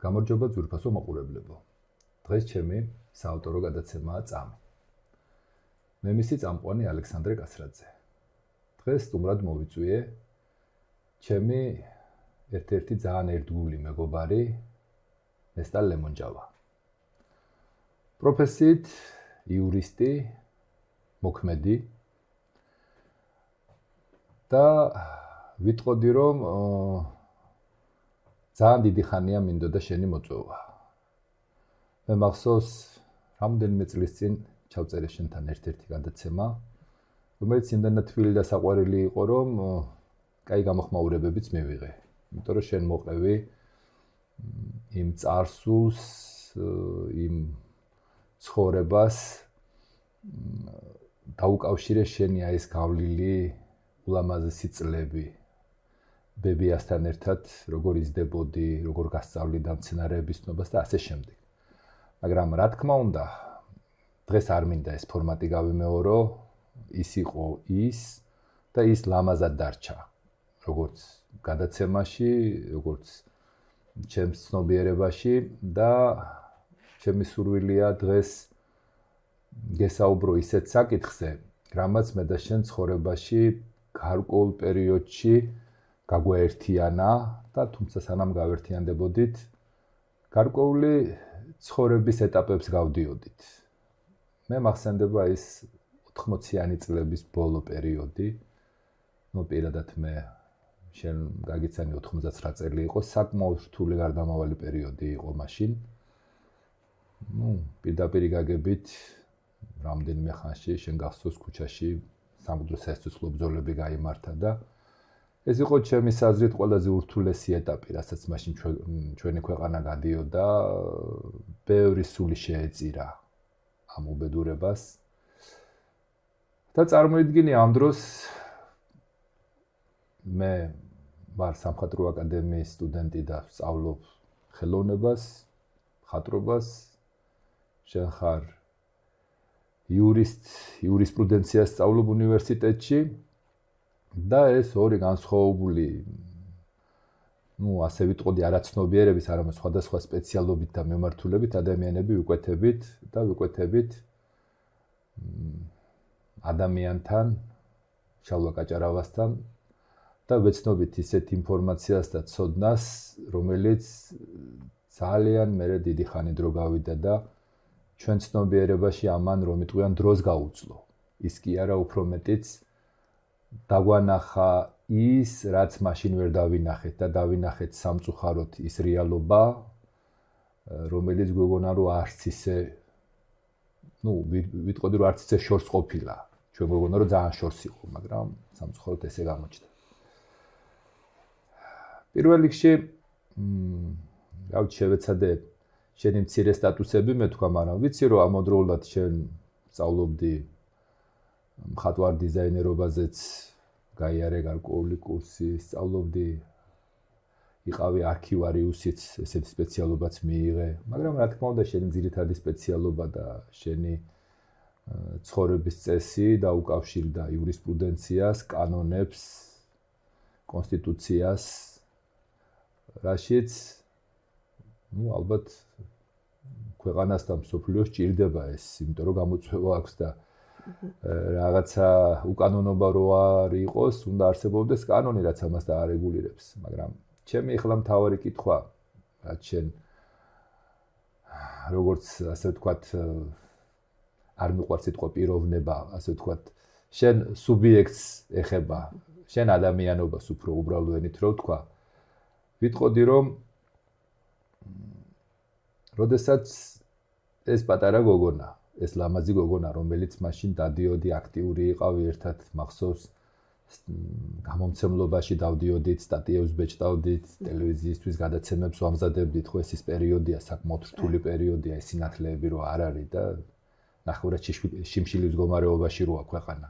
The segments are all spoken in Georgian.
გამარჯობა ძვირფასო მაყურებლებო. დღეს ჩემი საავტორო გადაცემაა წამი. მე მისი წამყვანი ალექსანდრე კასრაძე. დღეს სტუმრად მოვიწვიე ჩემი ერთ-ერთი ძალიან ერთგული მეგობარი ნესტა ლემონჯავა. პროფესიით იურისტი, მოქმედი და ვიტყოდი რომ ძალიან დიდი ხანია მინდოდა შენი მოწვევა. მე მახსოვს რამდენიმე წლის წინ ჩავწერე შენთან ერთ-ერთი გადაცემა, რომელიც იმდანაც თბილი და საყვარელი იყო, რომ კაი გამოხმაურებებიც მივიღე. იმიტომ რომ შენ მოყევი იმ წარსულს, იმ ცხოვრებას დაუკავშირე შენი აი ეს გავლილი ულამაზესი წლები. ბებიასთან ერთად როგორ იზრდებოდი, როგორ გასწავლიდა მცენარეების ცნობას და ასე შემდეგ. მაგრამ რა თქმა უნდა, დღეს არ მინდა ეს ფორმატი გავიმეორო, ის იყო ის და ის ლამაზად დარჩა. როგორც გადაცემაში, როგორც ჩემს ცნობიერებაში და ჩემი სურვილია დღეს გესაუბრო ისეთ საკითხზე, რამაც მე და შენ ცხოვრებაში გარკვეულ პერიოდში გაგვაერთიანა და თუმცა სანამ გავერთიანდებოდით, გარკვეული ცხოვრების ეტაპებს გავდიოდით. მე მახსენდება ის 80-იანი წლების ბოლო პერიოდი. პირადად მე შენ გაგიცანი 99 წელი იყო, საკმაოდ რთული გარდამავალი პერიოდი იყო მაშინ. პირდაპირ გაგებით რამდენიმე ხანში შენ გახსოვს ქუჩაში სამუდრო სასიცოცხლო ბრძოლები გაიმართა და ეს იყო ჩემის აზრით ყველაზე ურთულესი ეტაპი, რასაც მაშინ ჩვენი ქვეყანა გადიოდა, ბევრი სული შეეწირა ამ უბედურებას. და წარმოიდგინე ამ დროს მე ვარ სამხატვრო აკადემიის სტუდენტი და ვსწავლობ ხელოვნებას, მხატვრობას. შენ ხარ იურისპრუდენციას სწავლობ უნივერსიტეტში. და ეს ორი განსხვავებული, ასე ვიტყოდი, არაცნობიერების, არამედ სხვადასხვა სპეციალობით და მიმართულებით ადამიანები ვიკვეთებით ადამიანთან, შალვა კაჭარავასთან და ვეცნობით ისეთ ინფორმაციას და ცოდნას, რომელიც ძალიან მერე დიდი ხანი დრო გავიდა და ჩვენ ცნობიერებაში ამან რომ იტყვიან დროს გაუძლო. ის კი არა, უფრო მეტიც დაგვანახა ის, რაც მაშინ ვერ დავინახეთ და დავინახეთ სამწუხაროდ ის რეალობა, რომელიც გვეგონა რომ არც ისე, ვიტყოდი რომ არც ისე შორს ყოფილა. ჩვენ გვეგონა რომ ძალიან შორს იყო, მაგრამ სამწუხაროდ ესე გამოჩნდა. პირველ რიგში, შევეცადე შენი მცირე სტატუსები მეთქვა, მაგრამ ვიცი რომ ამავდროულად შენ სწავლობდი მხატვარ დიზაინერობაზეც გაიარე გარკვეული კურსი, სწავლობდი, იყავი არქივარიუსიც, ესეთი სპეციალობაც მიიღე, მაგრამ რა თქმა უნდა შენი ძირითადი სპეციალობა და შენი ცხოვრების წესი დაუკავშირდა იურისპრუდენციას, კანონებს, კონსტიტუციას, რაშიც ალბათ ქვეყანას და მსოფლიოს ჭირდება ეს, იმიტომ რომ გამოწვევა აქვს და რაღაცა უკანონობა რო არ იყოს, უნდა არსებობდეს კანონი, რაც ამას დაარეგულირებს. მაგრამ ჩემი ახლა მთავარი კითხვა, რაც შენ როგორც ასე ვთქვათ, არ მიყვარს სიტყვა პიროვნება, ასე ვთქვათ, შენ სუბიექტს ეხება, შენ ადამიანობას უფრო უბრალო ენით რო ვთქვა. ვიტყოდი რომ როდესაც ეს პატარა გოგონა, ეს ლამაზი გოგონა, რომელიც მაშინ დადიოდი, აქტიური იყავი, ერთად მახსოვს გამომცემლობაში დავდიოდით, სტატიებს ბეჭდავდით, ტელევიზიისთვის გადაცემებს ვამზადებდით, ხო ეს ის პერიოდია, საკმაოდ რთული პერიოდია, ეს სინათლეები რო არ არის და ნახევრად შიმშილის მდგომარეობაში როა ქვეყანა.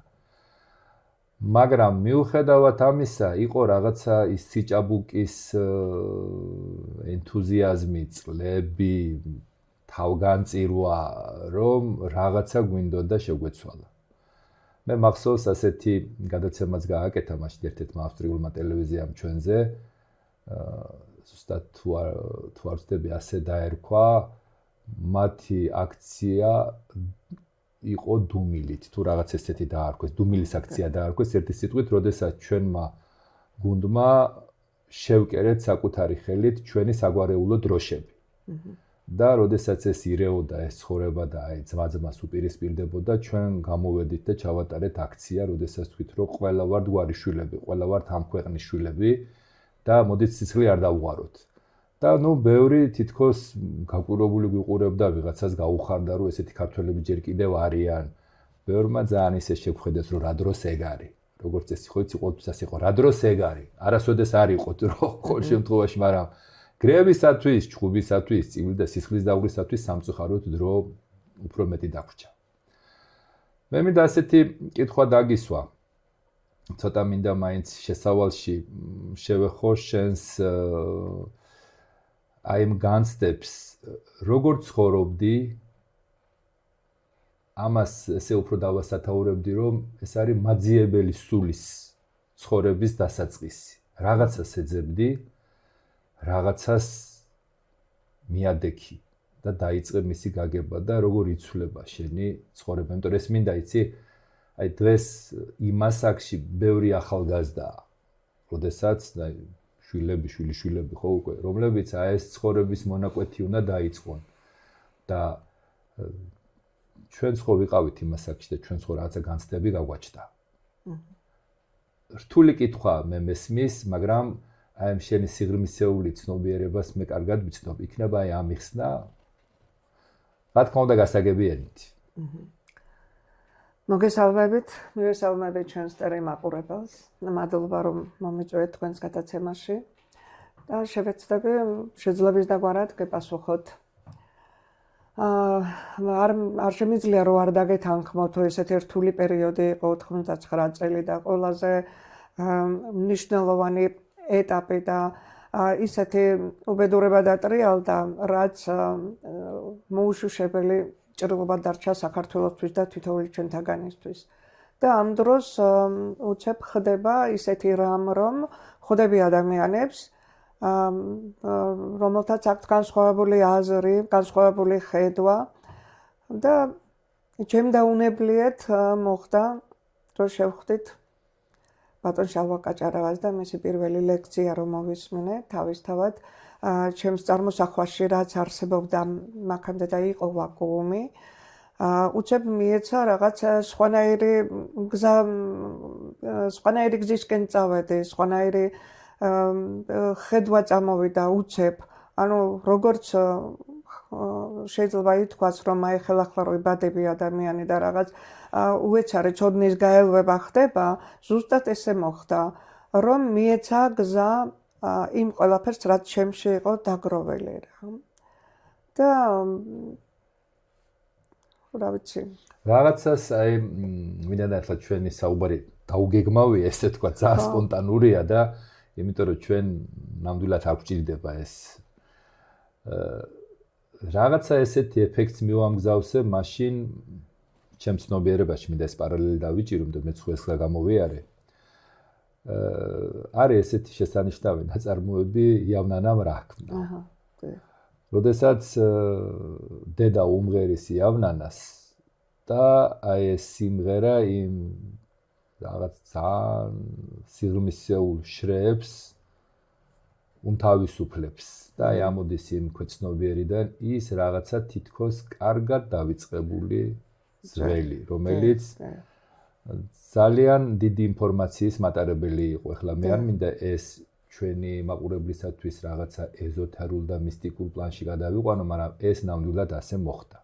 მაგრამ მიუხედავად ამისა, იყო რაღაცა ის სიჭაბუკის ენთუზიაზმი, წლები, თავგანწირვა, რომ რაღაცა გვინდოდა შეგვეცვალა. მე მახსოვს ასეთი გადაცემაც გააკეთა მაშინ ერთ-ერთმა ავსტრიულმა ტელევიზიამ ჩვენზე, ზუსტად თუ არ ვცდები ასე დაერქვა, მათი აქცია იყო დუმილით, თუ რაღაც ესეთი დაარქვეს, დუმილის აქცია დაარქვეს ერთი სიტყვით, როდესაც ჩვენმა გუნდმა შევკერეთ საკუთარი ხელით ჩვენი საგვარეულო დროშები. და როდესაც ეს ირეოდა, ეს ცხოვრება და აი ძმა-ძმას უპირისპირდებოდა, ჩვენ გამოვედით და ჩავატარეთ აქცია, როდესაც თქვით, რომ ყველა ვართ გვარიშვილები, ყველა ვართ ამ ქვეყნის შვილები და მოდით სიცოცხლე არ დავუღაროთ. და ბევრი თითქოს გაკვირვებული გვიყურებდა, ვიღაცას გაუხარდა, რომ ესეთი ქართველები ჯერ კიდევ არიან. ბევრმა ძალიან ისე შეგხვდეს, რომ რა დროს ეგ არის. როგორც ეს იყო, იცი ყოველთვის იყო, რა დროს ეგ არის. არასოდეს არ იყო, რომ ყოველ შემთხვევაში, მაგრამ გრევისათვის, ჩხუბისათვის, წიგნი და სისხლის დაუღრისათვის სამწუხაროდ დრო უფრო მეტი დაგვრჩა. მე მინდა ასეთი კითხვა დაგისვა. ცოტა მინდა მაინც შესავალში შევეხო შენს აი იმ განცდებს, როგორ ცხოვრობდი, ამას ესე უფრო დავასათაურებდი, რომ ეს არის მაძიებელი სულის ცხოვრების დასაწყისი. რაღაცას ეძებდი, რაღაცას მიადექი და დაიწყე მისი გაგება და როგორ იცვლება შენი ცხოვრება. იმიტომ რომ ეს მინდა იცი, აი დღეს იმ ასაკში ბევრი ახალგაზრდაა, როდესაც შვილები ხო უკვე, რომლებიც აი ეს ცხოვრების მონაკვეთი უნდა დაიწყონ და ჩვენც ხო ვიყავით იმ ასაკში და ჩვენც ხო რაღაცა განცდები გაგვაჩნდა. რთული კითხვა მე მესმის, მაგრამ აი ამ შენი სიღრმისეული ცნობიერებას მე კარგად ვიცნობ, იქნება აი ამიხსნა, რა თქმა უნდა გასაგებიანით. მოგესალმებით, მივესალმებით ჩვენს ტელემაყურებელს. მადლობა რომ მომიწვევთ თქვენს გადაცემაში და შევეცდები შეძლების დაგვარად გეპასუხოთ. არ შემიძლია რომ არ დაგეთანხმოთ, თუ ესეთი რთული პერიოდი იყო 99 წელი და ყველაზე მნიშვნელოვანი ეტაპი და ისეთი უბედურება დატრიალდა, რაც მოუშუშებელი ჭრილობა დარჩა საქართველოსთვის და თითოეული ჩვენთაგანისთვის. და ამ დროს უცებ ხდება ისეთი რამ, რომ ხვდები ადამიანებს, რომელთაც აქვთ განსხვავებული აზრი, განსხვავებული ხედვა და ჩემ დაუნებლიეთ მოხდა, რომ შევხვდით ბატონ შალვა კაჭარავას და მისი პირველი ლექცია რომ მოვისმინე თავისთავად ჩემს წარმოსახვაში რაც არსებობდა მაქამდე და იყო ვაკუუმი უცებ მიეცა რაღაც სხვანაირი გზისკენ წავედი, სხვანაირი ხედვა წამოვიდა უცებ, ანუ როგორც შეიძლება ითქვას რომ აი ხელახლა რო იბადები ადამიანი და რაღაც უეცარი ცოდნის გაელვება ხდება, ზუსტად ესე მოხდა, რომ მიეცა გზა იმ ყველაფერს, რაც ჩემში იყო დაგროველი რა. და რა ვიცი. რაღაცას აი მინდა ახლა ჩვენი საუბარი დაუგეგმავია, ესე თქვა, ძალიან სპონტანურია და იმიტომ რომ ჩვენ ნამდვილად არ გვჭირდება ეს რაღაცა ესეთი ეფექტს მივამგზავნე, მაშინ ჩემ ცნობიერებაში მინდა ეს პარალელი დავიჭირო, და მეც ხო ეს ხა გამოვიარე. არის ესეთი შესანიშნავი ნაწარმოები იავნანამ რა ჰქნა. როდესაც დედა უმღერის იავნანას და აი ეს სიმღერა იმ რაღაც ძალიან სიღრმისეულ შრეებს უმთავისუფლებს და აი ამოდის იმ ქვეცნობიერიდან ის რაღაცა თითქოს კარგად დავიწყებული ძველი, რომელიც ძალიან დიდი ინფორმაციის მატარებელი იყო. ეხლა მე არ მინდა ეს ჩვენი მაყურებლისათვის რაღაცა ეზოთერულ და მისტიკურ პლანში გადავიყვანო, მაგრამ ეს ნამდვილად ასე მოხდა.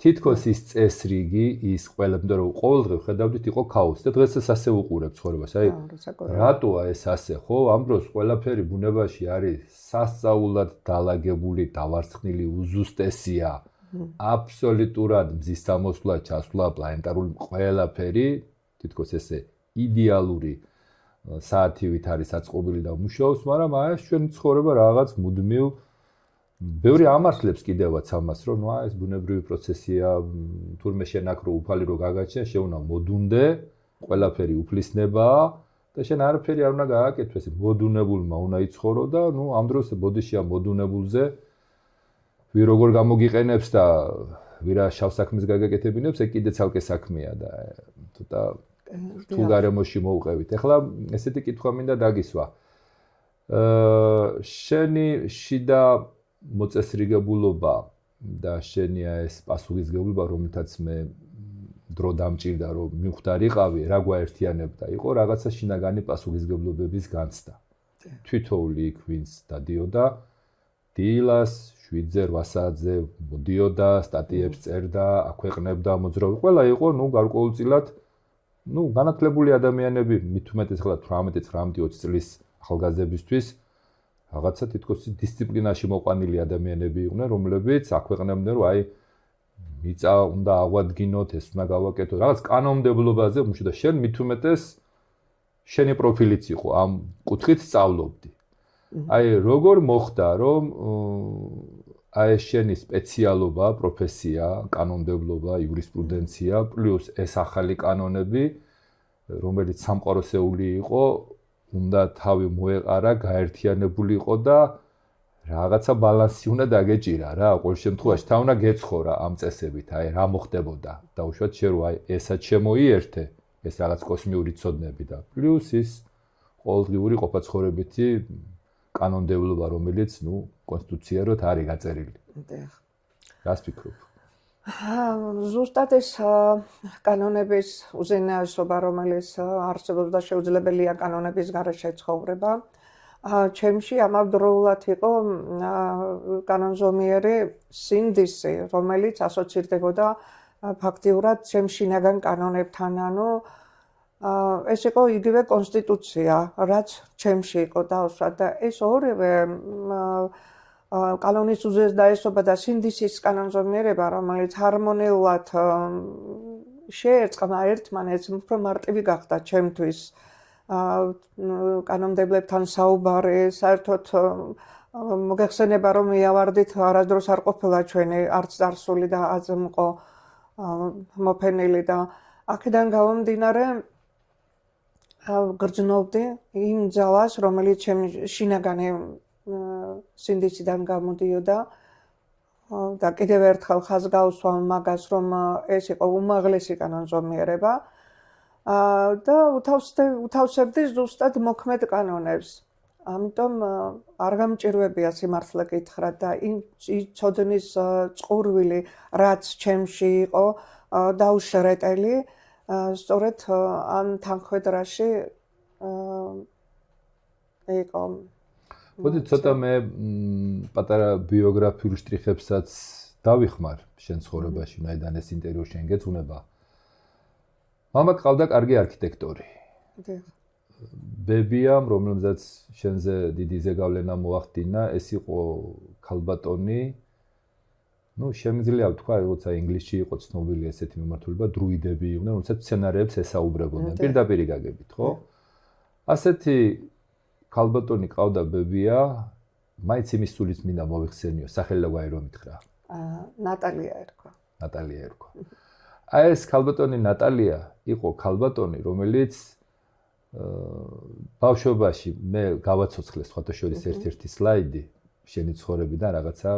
თითქოს ის წესრიგი, ის ყველაფერი, რომ ყოველდღე ხედავდით იყო ქაოსი და დღესაც ასე უყურებ ცხოვრებას. აი რატოა ეს ასე, ხო? ამ დროს ყველაფერი ბუნებაში არის სასწაულად დალაგებული, დავარცხნილი, უზუსტესია. აბსოლუტურად მზის სამოსვლა, ჩასვლა, პლანეტარული ყველაფერი თითქოს ესე იდეალური საათივით არის აწყობილი და მუშაობს, მაგრამ აი ეს ჩვენი ცხოვრება რაღაც მუდმივ ბევრი ამართლებს კიდევაც ამას, რომ ეს ბუნებრივი პროცესია, თურმე შენ აქ რო უფალი რო გაგაჩნია, შეუნა მოდუნდე, ყველაფერი უფლისნებაა და და შენ არაფერი არ უნდა გააკეთოს, მოდუნებულმა უნდა იცხოვრო და ნუ ამ დროს ბოდიში ამ მოდუნებულზე ვი როგორ გამოგიყენებს და ვირა შავ საქმეს გაგაკეთებინებს, ეგ კიდე ცალკე საქმეა და ცოტა თუ გარემოში მოუყევით. ეხლა ესეთი კითხვა მინდა დაგისვა. შენი შიდა მოწესრიგებულობა და შენი ეს პასუხისგებლობა, რომელთაც მე დრო დამჭირდა, რომ მივხვდარიყავი, რა გვაერთიანებდა, იყო რაღაცა შინაგანი პასუხისგებლობების განცდა. თვითოული იქ ვინც დადიოდა დილას 7-ზე 8 საათზე მოდიოდა, სტატიებს წერდა, აქვეყნებდა, მოძრაობა. ყველა იყო, გარკვეულწილად, განათლებული ადამიანები, მით უმეტეს ახლა 18-19-20 წლის ახალგაზრდებისთვის რაღაცა თითქოს დისციპლინაში მოყვანილი ადამიანები იყვნენ, რომლებიც აქვეყნებდნენ, რომ მიწა უნდა აღვადგინოთ, ეს უნდა გავაკეთოთ, რაღაც კანონმდებლობაზე, და შენ მით უმეტეს შენი პროფილიც იყო, ამ კუთხით სწავლობდი. როგორ მოხდა, რომ ეს შენი სპეციალობა, პროფესია, კანონმდებლობა, იურისპრუდენცია, პლუს ეს ახალი კანონები, რომელიც სამყაროსეული იყო, უნდა თავი მოეყარა, გაერთიანებული იყო და რაღაცა ბალანსი უნდა დაგეჭირა რა, ყოველ შემთხვევაში თა უნდა გეცხოვრა ამ წესებით, რა მოხდებოდა. დაუშვათ შენ რომ ესაც შემოიერთე, ეს რაღაც კოსმიური ცოდნები და პლუს ის ყოველდღიური ყოფაცხოვრებითი კანონმდებლობა, რომელიც კონსტიტუციურად არის გაწერილი. რას ფიქრობ? ზუსტად ეს კანონების უზენაესობა, რომელიც არსებობს და შეუძლებელია კანონების გარეშე ცხოვრება, ჩემში ამავდროულად იყო კანონზომიერი სინდისი, რომელიც ასოცირდებოდა ფაქტიურად ჩემ შინაგან კანონებთან, ეს იყო იგივე კონსტიტუცია, რაც ჩემში იყო დავსვათ და ეს ორივე კანონის უზენაესობა და სინდისის კანონზომიერება, რომელიც ჰარმონიულად შეერწყმა ერთმანეთს, უფრო მარტივი გახდა ჩემთვის. კანონმდებლებთან საუბარი, საერთოდ მოგეხსენება, რომ მიავარდით არასდროს არ ყოფილა ჩვენი არც წარსული და აწმყო მოფენილი და აქედან გამომდინარე გრძნობდი იმ ძალას, რომელიც ჩემი შინაგანი სინდისიდან გამოდიოდა და კიდევ ერთხელ ხაზს გავუსვა მაგას, რომ ეს იყო უმაღლესი კანონზომიერება და უთავსებდი ზუსტად მოქმედ კანონებს. ამიტომ არ გამჭირვებია სიმართლე გითხრათ და იმ ცოდნის წყურვილი, რაც ჩემში იყო დაუშრეტელი, სწორედ ამ თანხმედრაში იყო. მოდი ცოტა მე პატარა ბიოგრაფიულ შტრიხებსაც დავიხმარ შენ ცხოვრებაში, მაიდან ეს ინტერვიუ შენ გეძღვნება. მამა ყავდა კარგი არქიტექტორი. ბებიამ, რომელზეც შენზე დიდი ზეგავლენა მოახდინა, ეს იყო ქალბატონი. შემიძლია ვთქვა, როცა ინგლისში იყო ცნობილი ესეთი მიმართულება, დრუიდები იყვნენ, რომელსაც სცენარებს ესაუბრებოდნენ. პირდაპირ გაგებით, ხო? ასეთი ქალბატონი ყავდა ბებია, მაინც იმის სულიც მინდა მოვიხსენიო, სახელი რა რომ მითხრა? ნატალია ერქვა. ნატალია ერქვა. ეს ქალბატონი ნატალია იყო ქალბატონი, რომელიც ბავშვობაში მე გავაცოცხლე სხვათა შორის ერთ-ერთი სლაიდი შენი ცხოვრებიდან რაღაცა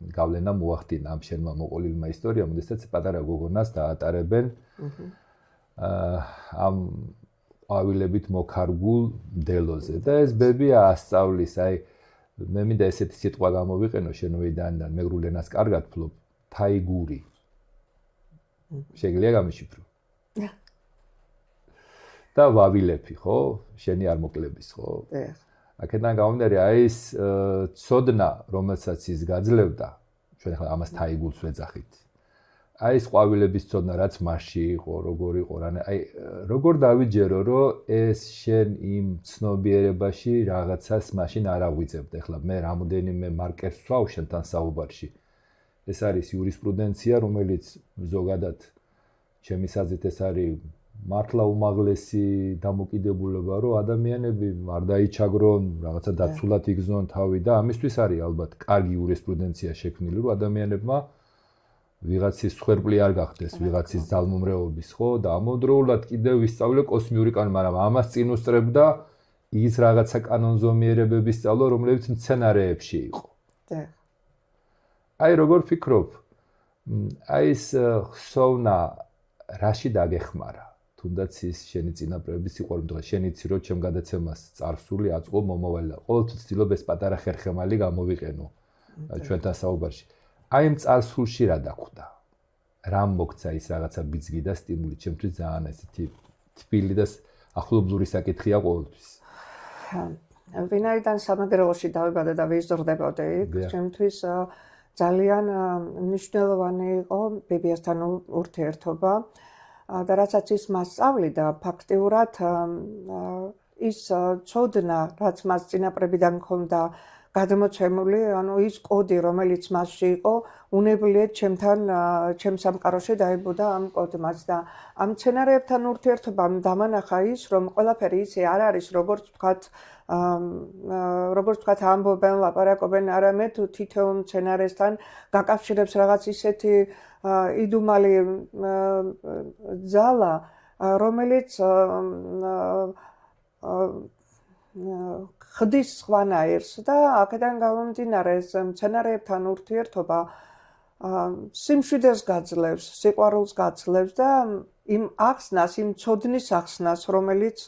გავლენა მოახდინა ამ შენმა მოყოლილმა ისტორიამ, როდესაც პატარა გოგონას დაატარებენ ამ ყვავილებით მოქარგულ მდელოზე და ეს ბებია ასწავლის, მე მინდა ესეთი სიტყვა გამოვიყენო შენოიდან და მეგრულ ენას კარგად ფლობ, თაიგური. შეგიძლია გამიშიფრო? და ვავილები, ხო? შენი არ მოკლების, ხო? აქედან გამომდინარე, ეს ცოდნა, რომელსაც ის გაძლევდა, ჩვენ ახლა ამას თაიგულს ვეძახით. ეს ყვავილების ცოდნა, რაც მასში იყო, როგორ იყო, როგორ დავიჯერო, რომ ეს შენ იმ ცნობიერებაში რაღაცას მაშინ არ აღვიძებდა. ახლა მე რამოდენიმე მარკერს ვსვავ შენთან საუბარში. ეს არის იურისპრუდენცია, რომელიც ზოგადად ჩემი აზრით ეს არის მართლა უმაღლესი დამოკიდებულება, რომ ადამიანები არ დაიჩაგრონ, რაღაცა დაცულად იგზნონ თავი და ამისთვის არის ალბათ კარგი იურისპრუდენცია შექმნილი, რომ ადამიანებმა ვიღაცის სხერბლი არ გახდეს, ვიღაცის ძალმომრეობის, ხო? და ამავდროულად კიდევ ვისწავლე კოსმიური კანონი, მაგრამ ამას წინ უსწრებდა ის რაღაცა კანონზომიერებების სწავლა, რომლებიც მცენარეებში იყო. აი როგორ ფიქრობ, აი ეს ხსოვნა რაში დაგეხმარა? თუნდაც ის შენი წინაპრების სიყვარული, დღეს შენ იცი რომ ჩემ გადაცემას წარსული აწყო მომავალი და ყოველთვის ვცდილობ ეს პატარა ხერხემალი გამოვიყენო ჩვენთან საუბარში. აი ამ წარსულში რა დახვდა? რა მოგცა ის რაღაცა ბიძგი და სტიმული ჩემთვის ძალიან ესეთი თბილი და ახლობლური საკითხია ყოველთვის. ვინაიდან სამეგრელოში დავიბადე და ვიზრდებოდი, ჩემთვის ძალიან მნიშვნელოვანი იყო ბებიასთან ურთიერთობა და რასაც ის მას სწავლიდა, ფაქტიურად ის ცოდნა, რაც მას წინაპრებიდან ჰქონდა გადმოცემული, ანუ ის კოდი, რომელიც მასში იყო, უნებლიეთ ჩემ სამყაროში დაიბუდა ამ კოდმაც და ამ მცენარეებთან ურთიერთობამ დამანახა ის, რომ ყველაფერი ისე არ არის, როგორც ვთქვათ, ამბობენ, ლაპარაკობენ, არამედ თითოეულ მცენარესთან გაკავშირებს რაღაც ისეთი იდუმალი ძალა, რომელიც ხდის სხვანაირს და აქედან გამომდინარე ეს მცენარეებთან ურთიერთობა სიმშვიდეს გაძლევს, სიყვარულს გაძლევს და იმ ახსნას, იმ ცოდნის ახსნას, რომელიც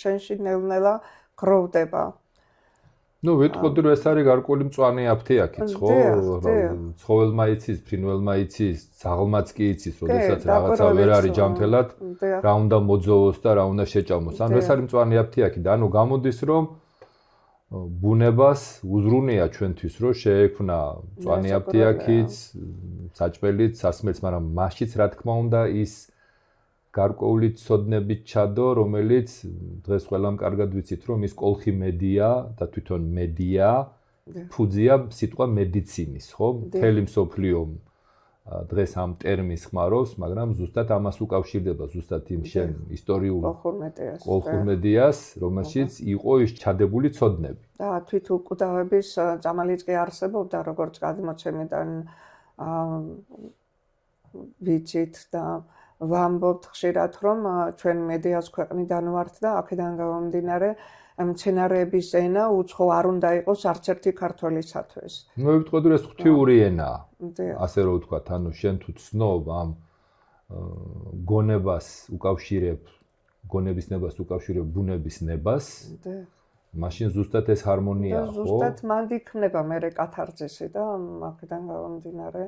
შენში ნელ-ნელა გროვდება. ნუ ვიტყოდი რომ ეს არის გარკვეული მწვანე აფთიაქიც, ხო? ცხოველმა იცის, ფრინველმა იცის, ძაღლმაც კი იცის, როდესაც რაღაცა ვერ არის ჯანმრთელად, რა უნდა მოძოვოს და რა უნდა შეჭამოს. ანუ ეს არის მწვანე აფთიაქი და ანუ გამოდის რომ ბუნებას უზრუნია ჩვენთვის რომ შეექმნა მწვანე აფთიაქიც, საჭმელიც, სასმელიც, მაგრამ მასშიც რა თქმა უნდა ის გარკვეული ცოდნებით ჩადო, რომელიც დღეს ყველამ კარგად ვიცით, რომ ის კოლხი მედია და თვითონ მედია, ფუძია სიტყვა მედიცინის, ხო? მთელი მსოფლიო დღეს ამ ტერმინს ხმარობს, მაგრამ ზუსტად ამას უკავშირდება, ზუსტად იმ შენ ისტორიულ კოლხურ-მედიას, რომელშიც იყო ის ჩადებული ცოდნები. და თვით უკვდავების წამალიც კი არსებობდა, როგორც გადმოცემიდან ვიცით და ვამბობთ ხშირად, რომ ჩვენ მედიას ქვეყნიდან ვართ და აქედან გამომდინარე მცენარეების ენა უცხო არ უნდა იყოს არც ერთი ქართველისათვის. ნუ ვიტყოდი რომ ეს ღვთიური ენაა. ასე რომ ვთქვათ, ანუ შენ თუ ცნობ ამ გონებას უკავშირებ ბუნების ნებას, მაშინ ზუსტად ეს ჰარმონია, ხო? ზუსტად მანდ იქნება მერე კათარზისი და აქედან გამომდინარე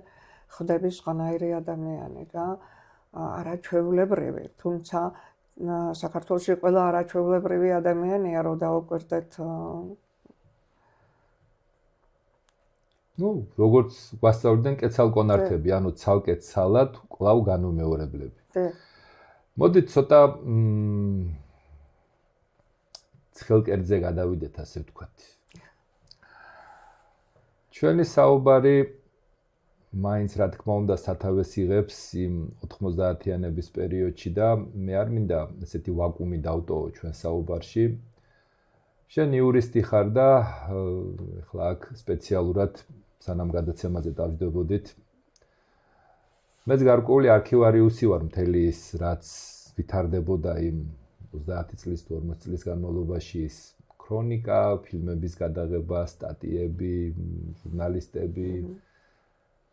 ხდები სხვანაირი ადამიანი და არაჩვეულებრივი, თუმცა საქართველოში ყველა არაჩვეულებრივი ადამიანია, რომ დაუკვირდეთ ნუ როგორც გვასწავლდნენ კეცალკონართები, ანუ ცალკე ცალად კვლავ განუმეორებლები. მოდით ცოტა ცხელკერძზე გადავიდეთ, ასე ვთქვათ. ჩვენი საუბარი მაინც რა თქმა უნდა სათავეს იღებს იმ 90-იანების პერიოდში და მე არ მინდა ესეთი ვაკუუმი დავტოვო ჩვენ საუბარში. შენ იურისტი ხარ და ეხლა აქ სპეციალურად სანამ გადაცემაზე დავждებოდით. მეც გარკვეული არქივარიუსი ვარ მთელი ის რაც ვითარდებოდა იმ 30 წლის თუ 40 წლის განმავლობაში ის ქრონიკა, ფილმების გადაღება, სტატიები, ჟურნალისტები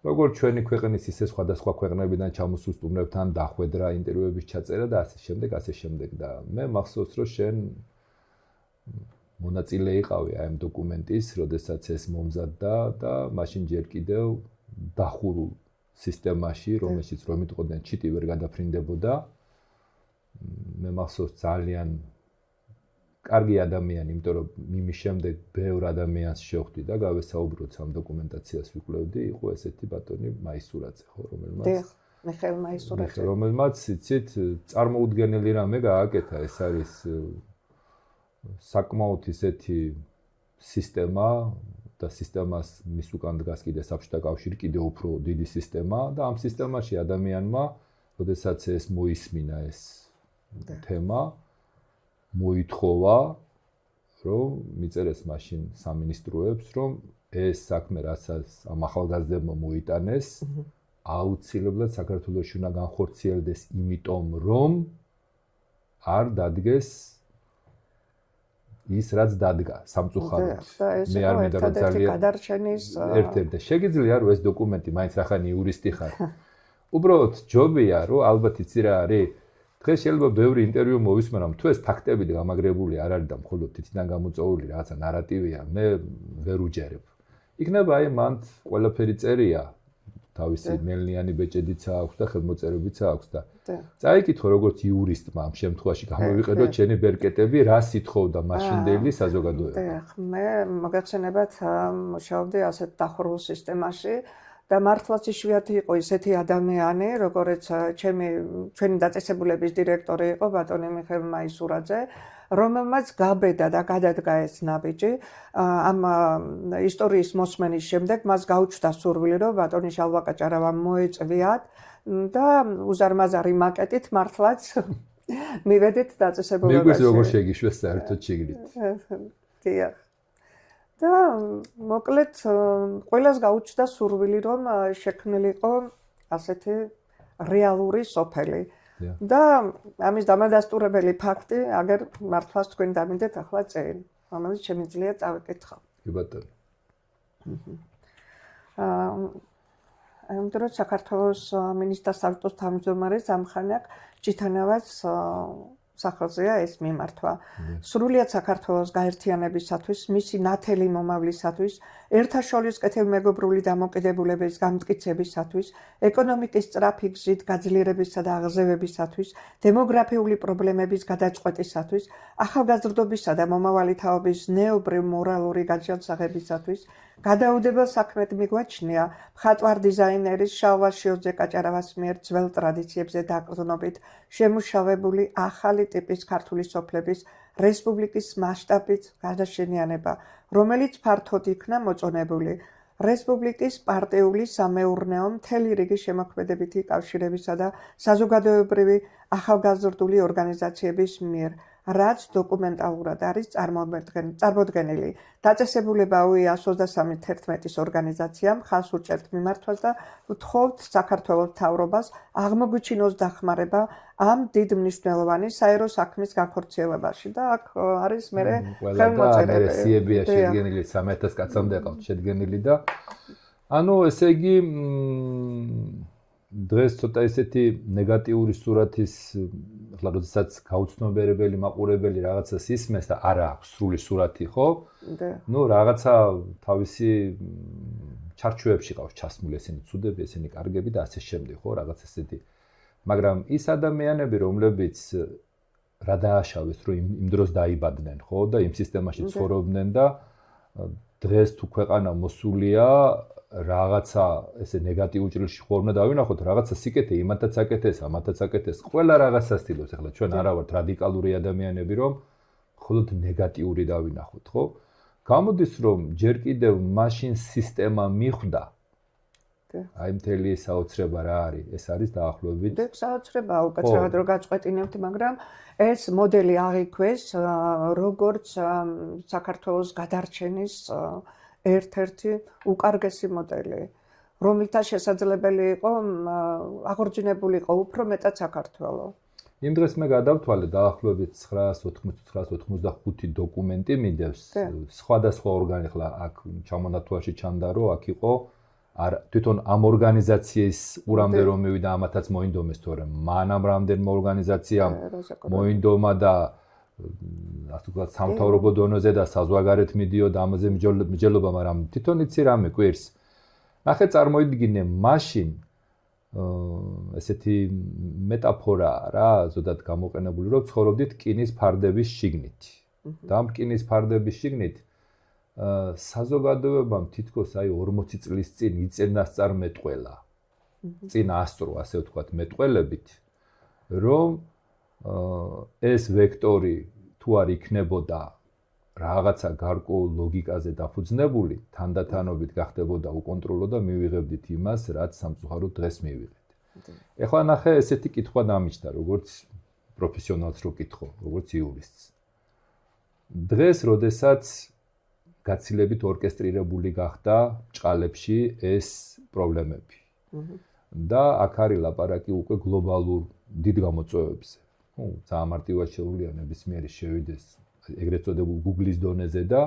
როგორც ჩვენი ქვეყნის ისე სხვადასხვა ქვეყნებიდან ჩამოსულსტუმრებთან დახვედრა, ინტერვიუების ჩაწერა და ასე შემდეგ და მე მახსოვს რომ შენ მონაწილე იყავი აი ამ დოკუმენტის, როდესაც ეს მომზადდა და მაშინ ჯერ კიდევ დახურულ სისტემაში, რომელშიც რომ იტყოდნენ ჩიტი ვერ გადაფრინდებოდა. მე მახსოვს ძალიან კარგი ადამიანი, იმიტომ რომ იმის შემდეგ ბევრ ადამიანს შევხვდი და გავესაუბროთ ამ დოკუმენტაციას ვიკვლევდი, იყო ესეთი ბატონი მაისურაძე, ხო, მიხეილ მაისურაძე, რომელმაც იცით წარმოუდგენელი რამე გააკეთა, ეს არის საკმაოდ ისეთი სისტემა და სისტემას მის უკან დგას კიდე საბჭოთა კავშირი, კიდე უფრო დიდი სისტემა და ამ სისტემაში ადამიანმა, როდესაც ეს მოისმინა ეს თემა მოითხოვა, რომ მიწერეს მაშინ სამინისტროებს, რომ ეს საქმე, რასაც ამ ახალგაზრდებმა მოიტანეს, აუცილებლად საქართველოში უნდა განხორციელდეს, იმიტომ რომ არ დადგეს ის რაც დადგა სამწუხაროდ. მე არ მინდა რომ ძალიან გადარჩენის ერთ-ერთი შეგიძლია რომ ეს დოკუმენტი მაინც რახანი იურისტი ხარ. უბრალოდ ჯობია რომ ალბათ იცი რა არის. დღეს შეიძლება ბევრი ინტერვიუ მოვისმენ, რომ თუ ეს ფაქტები გამაგრებული არ არის და მხოლოდ თითიდან გამოწვეული რაღაცა ნარატივია, მე ვერ უჯერებ. იქნება აი მანდ ყველაფერი წერია. თავისი მელნიანი ბეჭედიც აქვს და ხელმოწერებიც აქვს და წაიკითხო როგორც იურისტმა ამ შემთხვევაში გამოვიყენო ჩემი ბერკეტები რა სითხოვდა მაშინდელი საზოგადოება. მე მოგეხსენებათ მუშაობდი ასეთ დახურულ სისტემაში და მართლაც იშვიათი იყო ისეთი ადამიანი, როგორც ჩვენი დაწესებულების დირექტორი იყო ბატონი მიხეილ მაისურაძე, რომელმაც გაბედა და გადადგა ეს ნაბიჯი. ამ ისტორიის მოსმენის შემდეგ მას გაუჩნდა სურვილი, რომ ბატონი შალვა კაჭარავამ მოეწვიათ და უზარმაზარი მაკეტით მართლაც მივედით დაწესებულებაში. მიგვეს როგორ შეგიშვეს საერთოდ შეგრით. დიახ. და მოკლედ ყველას გაუჩნდა სურვილი, რომ შექმნილიყო ასეთი რეალური სოფელი. და ამის დამადასტურებელი ფაქტი, აგერ მართლაც თქვენ დამინდეთ ახლა წინ, რომელიც შემიძლია წავიკითხო. კი ბატონო. ამიტომ საქართველოს მინისტრთა საბჭოს თავმჯდომარის ამხანაგ ჭითანავას სახელზეა ეს მიმართვა. სრულიად საქართველოს გაერთიანებისათვის, მისი ნათელი მომავლისათვის, ერთაშორის კეთილმეგობრული დამოკიდებულების გამტკიცებისათვის, ეკონომიკის სწრაფი გზით გაძლიერებისა და აღზევებისათვის, დემოგრაფიული პრობლემების გადაწყვეტისათვის, ახალგაზრდობისა და მომავალი თაობის ნეობრივ მორალური გაჯანსაღებისათვის, გადაუდებელ საქმედ მიგვაჩნია მხატვარ დიზაინერის შალვა შიოძე კაჭარავას მიერ ძველ ტრადიციებზე დაყრდნობით შემუშავებული ახალი ტიპის ქართული სოფლების რესპუბლიკის მასშტაბით გადაშენიანება, რომელიც ფართოდ იქნა მოწონებული რესპუბლიკის პარტიული, სამეურნეო, მთელი რიგი შემოქმედებითი კავშირებისა და საზოგადოებრივი ახალგაზრდული ორგანიზაციების მიერ, რაც დოკუმენტალურად არის წარმოდგენილი. დაწესებულება UIA 2311-ის ორგანიზაციამ ხაზს უჭერთ მიმართვას და ვთხოვთ საქართველოს მთავრობას აღმოგვიჩინოს დახმარება ამ დიდ მნიშვნელოვანი საერო საქმის განხორციელებაში და აქ არის მერე ხელმოწერები. სიებია შედგენილი 3000 კაცამდე ყავთ შედგენილი და ანუ ესე იგი დღეს ცოტა ესეთი ნეგატიური სურათის ახლა როდესაც გაუცნობიერებელი მაყურებელი რაღაცას ისმენს და არა აქვს სრული სურათი, ხო? ნუ რაღაცა თავისი ჩარჩოებში ყავს ჩასმული, ესენი ცუდები, ესენი კარგები და ასე შემდეგ, ხო? რაღაც ესეთი. მაგრამ ის ადამიანები, რომლებიც რა დააშავეს, რომ იმ დროს დაიბადნენ, ხო? და იმ სისტემაში ცხოვრობდნენ და დღეს თუ ქვეყანა მოსულია რაღაცა ესე ნეგატიურ ჭრილში ხო უნდა დავინახოთ რაღაცა სიკეთე იმათაც აკეთეს, ამათაც აკეთეს, ყველა რაღაცას თილობს. ახლა ჩვენ არა ვართ რადიკალური ადამიანები, რომ მხოლოდ ნეგატიური დავინახოთ, ხო? გამოდის რომ ჯერ კიდევ მაშინ სისტემა მიხვდა. აი მთელი ეს საოცრება რა არის? ეს არის დაახლოებით საოცრებაა უკაცრავად რომ გაწყვეტინებთ, მაგრამ ეს მოდელი აღიქვეს როგორც საქართველოს გადარჩენის ერთ-ერთი უკარგესი მოდელი, რომელთა შესაძლებელი იყო აღორძინებულიყო უფრო მეტად საქართველო. იმ დღეს მე გადავთვალე დაახლოებით 985 დოკუმენტი მიდევს სხვადასხვა ორგანო, ახლა აქ ჩამონათვალში ჩანდა რომ აქ იყო თვითონ ამ ორგანიზაციის ურამდე რომ მივიდა ამათაც მოინდომეს, თორემ მანამ რამდენმა ორგანიზაციამ მოინდომა და ასე ვთქვათ სამთავრობო დონეზე და საზღვარგარეთ მიდიოდა ამაზე მსჯელობა, მაგრამ თვითონ იცი რამე კვირს. ნახე წარმოიდგინე მაშინ ესეთი მეტაფორა რა, ზოგადად გამოყენებული, რომ ცხოვრობდით რკინის ფარდების შიგნით. და ამ რკინის ფარდების შიგნით საზოგადოებამ თითქოს აი 40 წლის წინ იწენასწარ მეტყველა. წინ ასწრო, ასე ვთქვათ, მეტყველებით, რომ ეს ვექტორი თუ არ იქნებოდა რაღაცა გარკვეულ ლოგიკაზე დაფუძნებული, თანდათანობით გახდებოდა უკონტროლო და მივიღებდით იმას, რაც სამწუხაროდ დღეს მივიღეთ. ეხლა ნახე ესეთი კითხვა დამიჯდა, როგორც პროფესიონალს რო კითხო, როგორც იურისტს. დღეს, როდესაც გაცილებით ორკესტრირებული გახდა ჭყალებში ეს პრობლემები. და აქ არის ლაპარაკი უკვე გლობალურ დიდ გამოწვევებზე. ძალიან მარტივად შეუძლია ნებისმიერი შევიდეს ეგრეთ წოდებულ Google-ის დონეზე და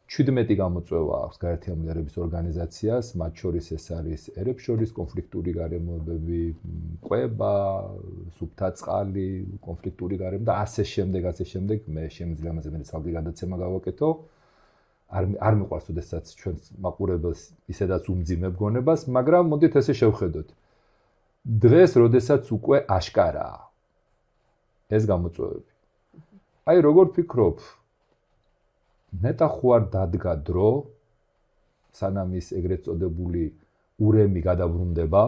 17 გამოწვევა აქვს გაერთიანებული ერების ორგანიზაციას, მათ შორის ეს არის ერებს შორის კონფლიქტური გარემოებები, ყვება, სუფთა წყალი, კონფლიქტური გარემო და ასე შემდეგ, მე შემიძლია ამაზე მეტი ცალკე გადაცემა გავაკეთო. არ მიყვარს ოდესაც ჩვენს მაყურებელს ისედაც უმძიმებ გონებას, მაგრამ მოდით ესე შევხედოთ. დღეს, როდესაც უკვე აშკარაა ეს გამოწვევები. აი როგორ ფიქრობ, ნეტა ხო არ დადგა დრო, სანამ ის ეგრეთ წოდებული ურემი გადაბრუნდება,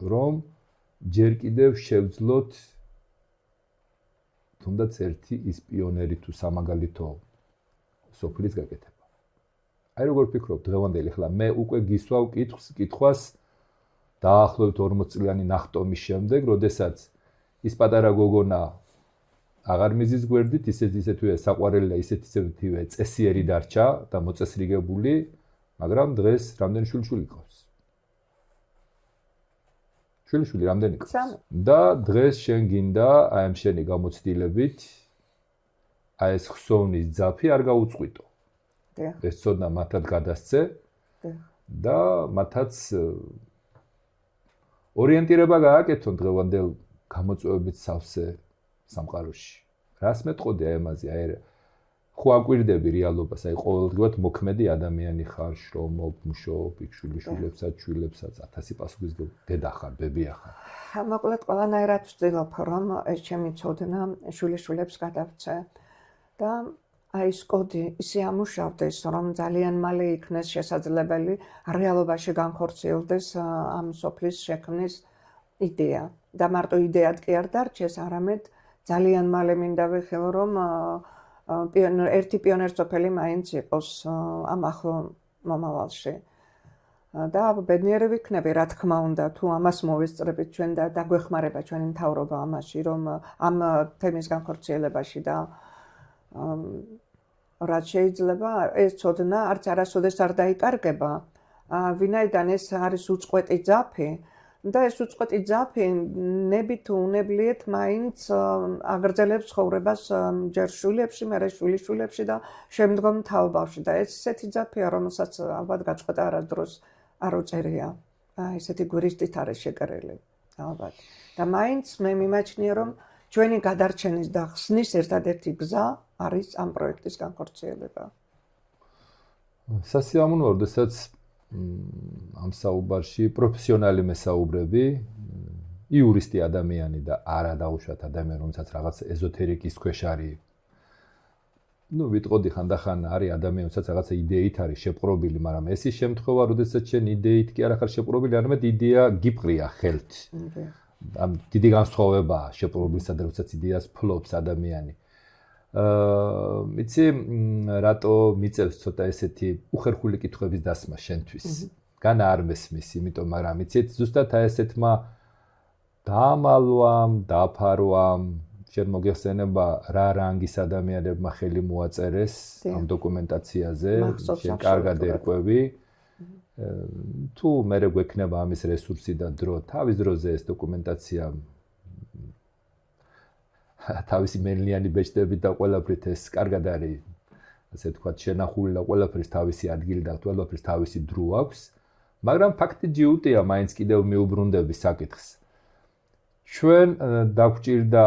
რომ ჯერ კიდევ შევძლოთ თუნდაც ერთი ის პიონერი თუ სამაგალითო სოფლის გაკეთება. აი როგორ ფიქრობ დღევანდელი ხლა მე უკვე გისვავ კითხვას დაახლოებით 40 წლიანი ნახტომის შემდეგ, როდესაც ის პატარა გოგონა აღარ მიზის გვერდით, ისეთივე საყვარელი და ისეთივე წესიერი დარჩა და მოწესრიგებული, მაგრამ დღეს რამდენი შვილიშვილი ყავს? შვილიშვილი რამდენი ყავს? და დღეს შენ გინდა აი ამ შენი გამოცდილებით აი ეს ხსოვნის ძაფი არ გაუწყვიტო. ეს ცოდნა მათად გადასცე და მათაც ორიენტირება გააკეთონ დღევანდელ გამოწვევებით სავსე სამყაროში. რას მეტყოდი აი ამაზე? აი ხო აკვირდები რეალობას, აი ყოველდღიურად მოქმედი ადამიანი ხარ, შრომობ, მუშაობ, შვილიშვილებსაც, შვილებსაც, 1000 პასუხის დედა ხარ, ბებია ხარ. მოკლედ ყველანაირად ვცდილობ, რომ ეს ჩემი ცოდნა შვილიშვილებს გადავცე და აი ეს კოდი ისე ამუშავდეს, რომ ძალიან მალე იქნეს შესაძლებელი რეალობაში განხორციელდეს ამ სოფლის შექმნის იდეა. და მარტო იდეად კი არ დარჩეს, არამედ ძალიან მალე მინდა ვიხილო, რომ ერთი პიონერ სოფელი მაინც იყოს ამ ახლო მომავალში. და ბედნიერი ვიქნები, რა თქმა უნდა, თუ ამას მოვესწრებით ჩვენ და დაგვეხმარება ჩვენი მთავრობა ამაში, რომ ამ თემის განხორციელებაში და რაც შეიძლება ეს ცოდნა არც არასოდეს არ დაიკარგება, ვინაიდან ეს არის უწყვეტი ძაფი და ეს უწყვეტი ძაფი ნებით უნებლიეთ მაინც აგრძელებს ცხოვრებას ჯერ შვილებში, მერე შვილიშვილებში და შემდგომ თაობებში და ეს ისეთი ძაფია, რომელსაც ალბათ გაწყვეტა არასდროს არ უწერია. ესეთი გვირისტით არის შეკერილი, ალბათ. და მაინც მე მიმაჩნია, რომ ჩვენი გადარჩენის და ხსნის ერთადერთი გზა არის ამ პროექტის განხორციელება. სასიამოვნოა, როდესაც ამ საუბარში პროფესიონალი მესაუბრები, იურისტი ადამიანი და არა დაუშვათ ადამიანი, რომელსაც რაღაც ეზოთერიკის ქვეშ არის. ვიტყოდი ხანდახან არის ადამიანი, რომელსაც რაღაცა იდეით არის შეპყრობილი, მაგრამ ეს ის შემთხვევა, როდესაც შენ იდეით კი არ ხარ შეპყრობილი, არამედ იდეა გიფყრია ხელთ. ამ დიდი განსხვავებაა შეპყრობილსა და როდესაც იდეას ფლობს ადამიანი. იცი რატო მიწევს ცოტა ესეთი უხერხული კითხვების დასმა შენთვის? განა არ მესმის, იმიტომ მაგრამ იცით ზუსტად აი ესეთმა დაამალვამ, დაფარვამ, შენ მოგეხსენება რა რანგის ადამიანებმა ხელი მოაწერეს ამ დოკუმენტაციაზე, შენ კარგად ერკვევი. თუ მერე გვექნება ამის რესურსი და დრო, თავის დროზე ეს დოკუმენტაცია თავისი მენლიანი ბეჭდებით და ყველაფრით ეს კარგად არის, ასე თქვა, შენახული და ყველაფრის თავისი ადგილი და ყველაფრის თავისი დრო აქვს, მაგრამ ფაქტი ჯიუტია მაინც კიდევ მიუბრუნდები საკითხს. ჩვენ დაგვჭირდა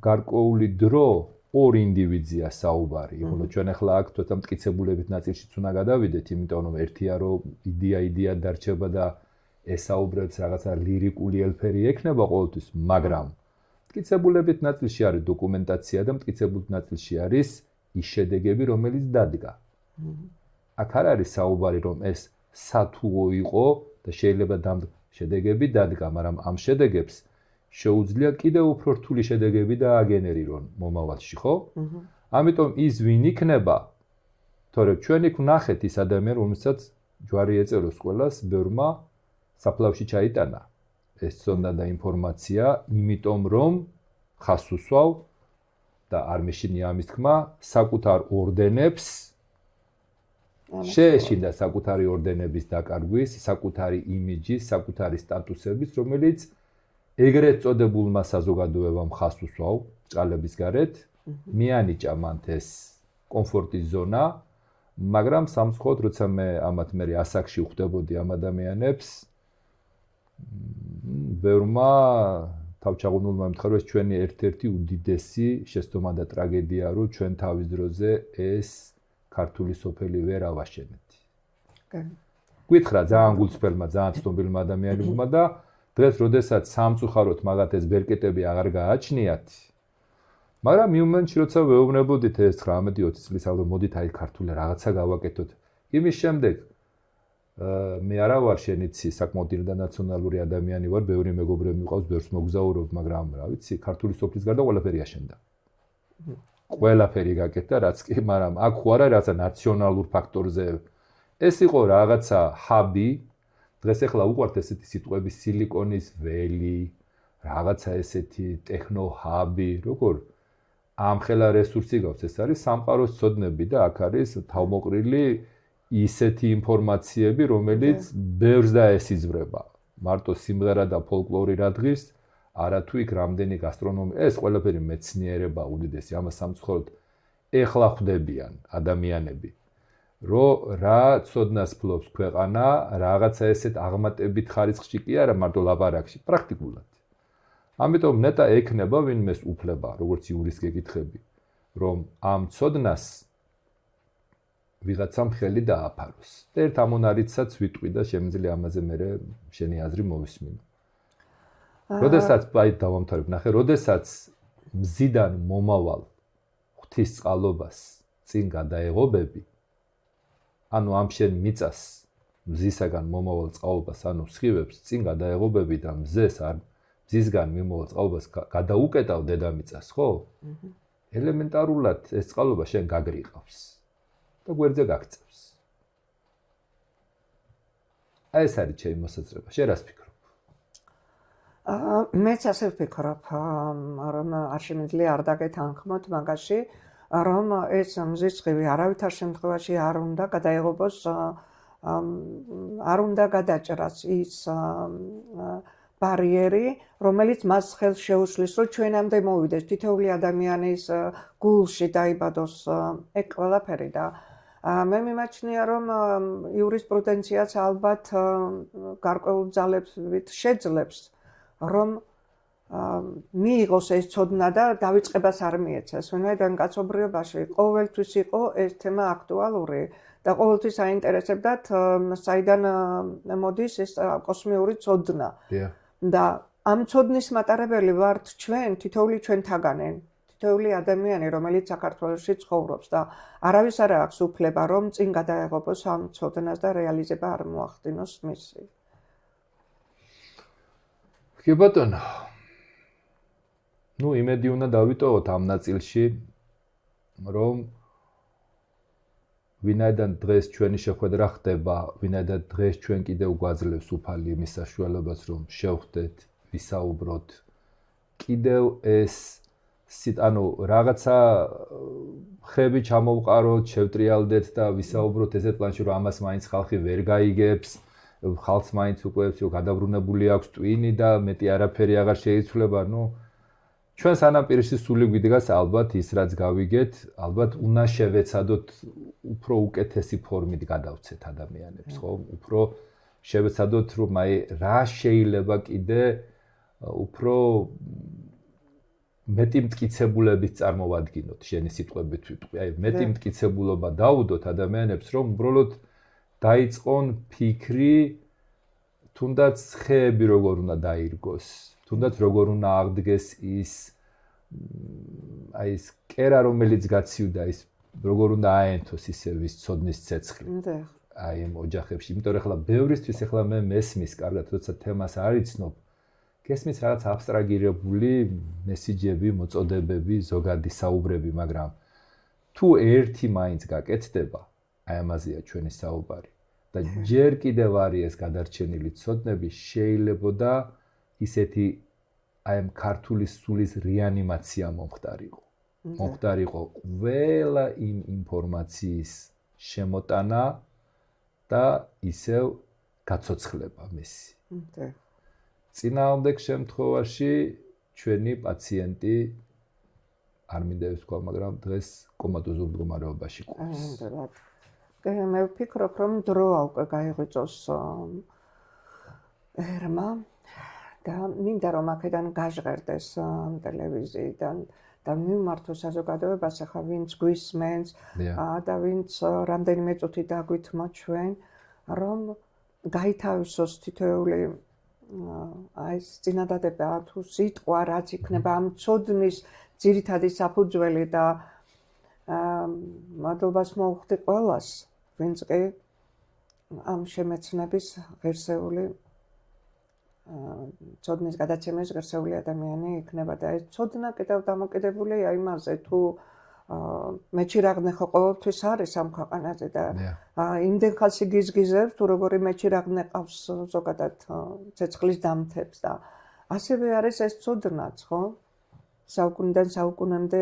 გარკვეული დრო ორ ინდივიდია საუბარი, ხოლო ჩვენ ახლა აქ თოთა მტკიცებულებით ნაწილშიც უნდა გადავიდეთ, იმიტომ რომ ერთია რომ იდეა დარჩება და ესაუბრებს რაღაცა ლირიკული ელფერი ექნება ყოველთვის, მაგრამ მტკიცებულებით ნაწილში არის დოკუმენტაცია და მტკიცებულ ნაწილში არის ის შედეგები, რომელიც დადგა. აქ არ არის საუბარი, რომ ეს სათუო იყო და შეიძლება შედეგები დადგა, მაგრამ ამ შედეგებს შეუძლია კიდევ უფრო რთული შედეგები დააგენერირონ მომავალში, ხო? ამიტომ ის ვინ იქნება, თორემ ჩვენ იქ ვნახეთ ის ადამიანი, რომელსაც ჯვარი ეწეროს ყველას, ბევრმა საფლავში ჩაიტანა ეს ცოდნა და ინფორმაცია, იმიტომ რომ ხას უსვავ და არ მეშინია ამის თქმა, საკუთარ ორდენებს შეეშინდა საკუთარი ორდენების დაკარგვის, საკუთარი იმიჯის, საკუთარი სტატუსების, რომელიც ეგრეთ წოდებულმა საზოგადოებამ ხას უსვავ ჭალების გარეთ, მიანიჭა მან ეს კომფორტის ზონა, მაგრამ სამწუხაროდ როცა მე ამათ მე ასაკში ვხვდებოდი ამ ადამიანებს, ბევრმა თავჩაღუნულმა ემთხვევა ჩვენი ერთ-ერთი უდიდესი შეცდომა და ტრაგედია, რომ ჩვენ თავის დროზე ეს ქართული სოფელი ვერ ავაშენეთ. გითხრა ძალიან გულწრფელმა, ძალიან ცნობილმა ადამიანებმა და დღეს როდესაც სამწუხაროდ მაგათ ეს ბერკეტები აღარ გააჩნიათ, მაგრამ იმ მომენტში როცა ვეუბნებოდით ეს 19-20 წლის ალო მოდით აი ქართული რაღაცა გავაკეთოთ. იმის შემდეგ მე არა ვარ შენიცი საკმაოდ ინტერნაციონალური ადამიანი ვარ, ბევრი მეგობრები მიყავს, ბევრს მოგზაურობ, მაგრამ რა ვიცი, ქართული სოფლის გარდა ყველაფერი აშენდა. ყველაფერი გაკეთდა, რაც კი, მაგრამ აქ ხო არა რაღაცა ნაციონალურ ფაქტორზე. ეს იყო რაღაცა ჰაბი, დღეს ახლა უყვართ ესეთი სიტყვები სილიკონის ველი, რაღაცა ესეთი ტექნო ჰაბი, როგორ ამხელა რესურსი გავს, ეს არის სამყაროს ცოდნები და აქ არის თავმოყრილი ისეთი ინფორმაციები, რომელიც ბევრს დაესიზმრება. მარტო სიმღერა და ფოლკლორი რა დღის, არა თუ იქ რამდენი გასტრონომია, ეს ყველაფერი მეცნიერება უდიდესი, ამას სამწუხაროდ ეხლა ხვდებიან ადამიანები, რომ რა ცოდნას ფლობს ქვეყანა, რაღაცა ესეთ აღმატებით ხარისხში კი არა, მარტო ლაპარაკში, პრაქტიკულად. ამიტომ ნეტა ექნება ვინმეს უფლება, როგორც იურის გეკითხები, რომ ამ ცოდნას ვიღაცამ ხელი დააფაროს. და ერთ ამონარიცსაც ვიტყვი და შემიძლია ამაზე მე შენი აზრი მოვისმინო. როდესაც აი დავამთავრებ, ნახე, როდესაც მზიდან მომავალ ღვთისწყალობას წინ გადაეღობები, ანუ ამ შენ მიწას მზისაგან მომავალ წყალობას, ანუ სხივებს წინ გადაეღობები და მზისგან მიმოვალ წყალობას გადაუკეტავ დედამიწას, ხო? ელემენტარულად ეს წყალობა შენ გაგრიყავს. და გვერდზე გაგწევს. აი ეს არის ჩემი მოსაზრება. შენ რას ფიქრობ? მეც ასე ვფიქრობ, რომ არ შემიძლია არ დაგეთანხმოთ მაგაში, რომ ეს მზისხივი არავითარ შემთხვევაში არ უნდა გადაეღობოს, არ უნდა გადაჭრას ის ბარიერი, რომელიც მას ხელს შეუშლის, რომ ჩვენამდე მოვიდეს, თითოეული ადამიანის გულში დაიბადოს ეგ ყველაფერი და მე მიმაჩნია, რომ იურისპრუდენციაც ალბათ გარკვეულ ძალებით შეძლებს, რომ მიიღოს ეს ცოდნა და დავიწყებას არ მიეცეს. ვინაიდან კაცობრიობაში ყოველთვის იყო ეს თემა აქტუალური და ყოველთვის აინტერესებდათ, საიდან მოდის ეს კოსმიური ცოდნა. და ამ ცოდნის მატარებელი ვართ ჩვენ, თითოეული ჩვენთაგანი. თითოეული ადამიანი, რომელიც საქართველოში ცხოვრობს და არავის არ აქვს უფლება, რომ წინ გადაეღობოს ამ ცოდნას და რეალიზება არ მოახდინოს მისი. კი ბატონო. ნუ იმედი უნდა დავიტოვოთ ამ ნაწილში, რომ ვინაიდან დღეს ჩვენი შეხვედრა ხდება, ვინაიდან დღეს ჩვენ კიდევ გვაძლევს უფალი იმის საშუალებას, რომ შევხვდეთ, ვისაუბროთ, კიდევ ეს ანუ რაღაცა ხები ჩამოვყაროთ, შევტრიალდეთ და ვისაუბროთ ესეთ პლანში, რომ ამას მაინც ხალხი ვერ გაიგებს, ხალხს მაინც უკვე გადაბრუნებული აქვს ტვინი და მეტი არაფერი აღარ შეიცვლება, ნუ ჩვენ სანამ პირში სული გვიდგას, ალბათ ის რაც გავიგეთ, ალბათ უნდა შევეცადოთ უფრო უკეთესი ფორმით გადავცეთ ადამიანებს, ხო? უფრო შევეცადოთ, რომ აი რა შეიძლება კიდე უფრო მეტი მტკიცებულებით წარმოვადგინოთ, შენი სიტყვებით ვიტყვი, აი მეტი მტკიცებულობა დაუდოთ ადამიანებს, რომ უბრალოდ დაიწყონ ფიქრი, თუნდაც ხეები როგორ უნდა დაირგოს, თუნდაც როგორ უნდა აღდგეს ის აი ეს კერა, რომელიც გაცივდა, ის როგორ უნდა აენთოს ისე ვის ცოდნის ცეცხლი. აი ამ ოჯახებში, იმიტომ რომ ახლა ბევრისთვის ახლა მე მესმის კარგად, როცა თემას არ იცნობ, გესმის რაღაც აბსტრაგირებული მესიჯები, მოწოდებები, ზოგადი საუბრები, მაგრამ თუ ერთი მაინც გაკეთდება, აი ამაზეა ჩვენი საუბარი. და ჯერ კიდევ არის ეს გადარჩენილი ცოდნები, შეიძლებოდა ისეთი აი ამ ქართული სულის რეანიმაცია მომხდარიყო. მომხდარიყო ყველა იმ ინფორმაციის შემოტანა და ისევ გაცოცხლება მისი. წინააღმდეგ შემთხვევაში ჩვენი პაციენტი არ მინდა ვთქვა, მაგრამ დღეს კომატოზურ მდგომარეობაში ყოფს. მე ვფიქრობ, რომ დროა უკვე გაიღვიძოს ერმა და მინდა რომ აქედან გაჟღერდეს ტელევიზიიდან და მიმართო საზოგადოებას, ახლა ვინც გვისმენს და ვინც რამდენიმე წუთი დაგვითმო ჩვენ, რომ გაითავისოს თითოეული ეს წინადადება თუ სიტყვა, რაც იქნება ამ ცოდნის ძირითადი საფუძველი და მადლობას მოვხდი ყველას, ვინც კი ამ შემეცნების ღირსეული ცოდნის გადაცემის ღირსეული ადამიანი იქნება და ეს ცოდნა კიდევ დამოკიდებულია იმაზე, თუ მეჩირაღნე ხო ყოველთვის არის ამ ქვეყანაზე და იმდენ ხალხი გიზგიზებს, თუ როგორი მეჩირაღნე ყავს ზოგადად ცეცხლის დამთებს და ასევე არის ეს ცოდნაც, ხო? საუკუნიდან საუკუნემდე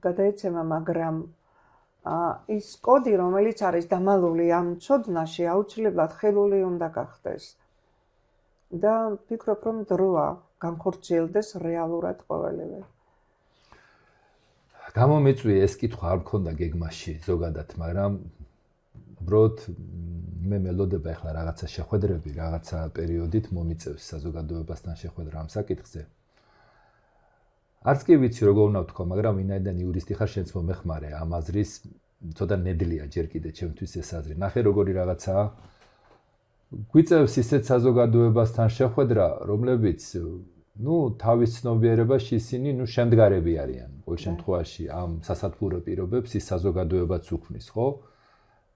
გადაეცემა, მაგრამ ის კოდი, რომელიც არის დამალული ამ ცოდნაში, აუცილებლად ხელული უნდა გახდეს. და ვფიქრობ, რომ დროა განხორციელდეს რეალურად ყოველივე. გამომეწვია ეს კითხვა არ მქონდა გეგმაში ზოგადად, მაგრამ უბრალოდ მე მელოდება ახლა რაღაცა შეხვედრები, რაღაცა პერიოდით მომიწევს საზოგადოებასთან შეხვედრა ამ საკითხზე. არც კი ვიცი როგორ უნდა ვთქვა, მაგრამ ვინაიდან იურისტი ხარ, შენც მომეხმარე ამ აზრის ცოტა ნედლია ჯერ კიდე ჩემთვის ეს აზრი. ნახე როგორი რაღაცაა. გვიწევს ისეთ საზოგადოებასთან შეხვედრა, რომლებიც თავის ცნობიერებაში ისინი შემდგარები არიან. ყოველ შემთხვევაში ამ სასათბურო პირობებს ის საზოგადოებაც უქმნის, ხო?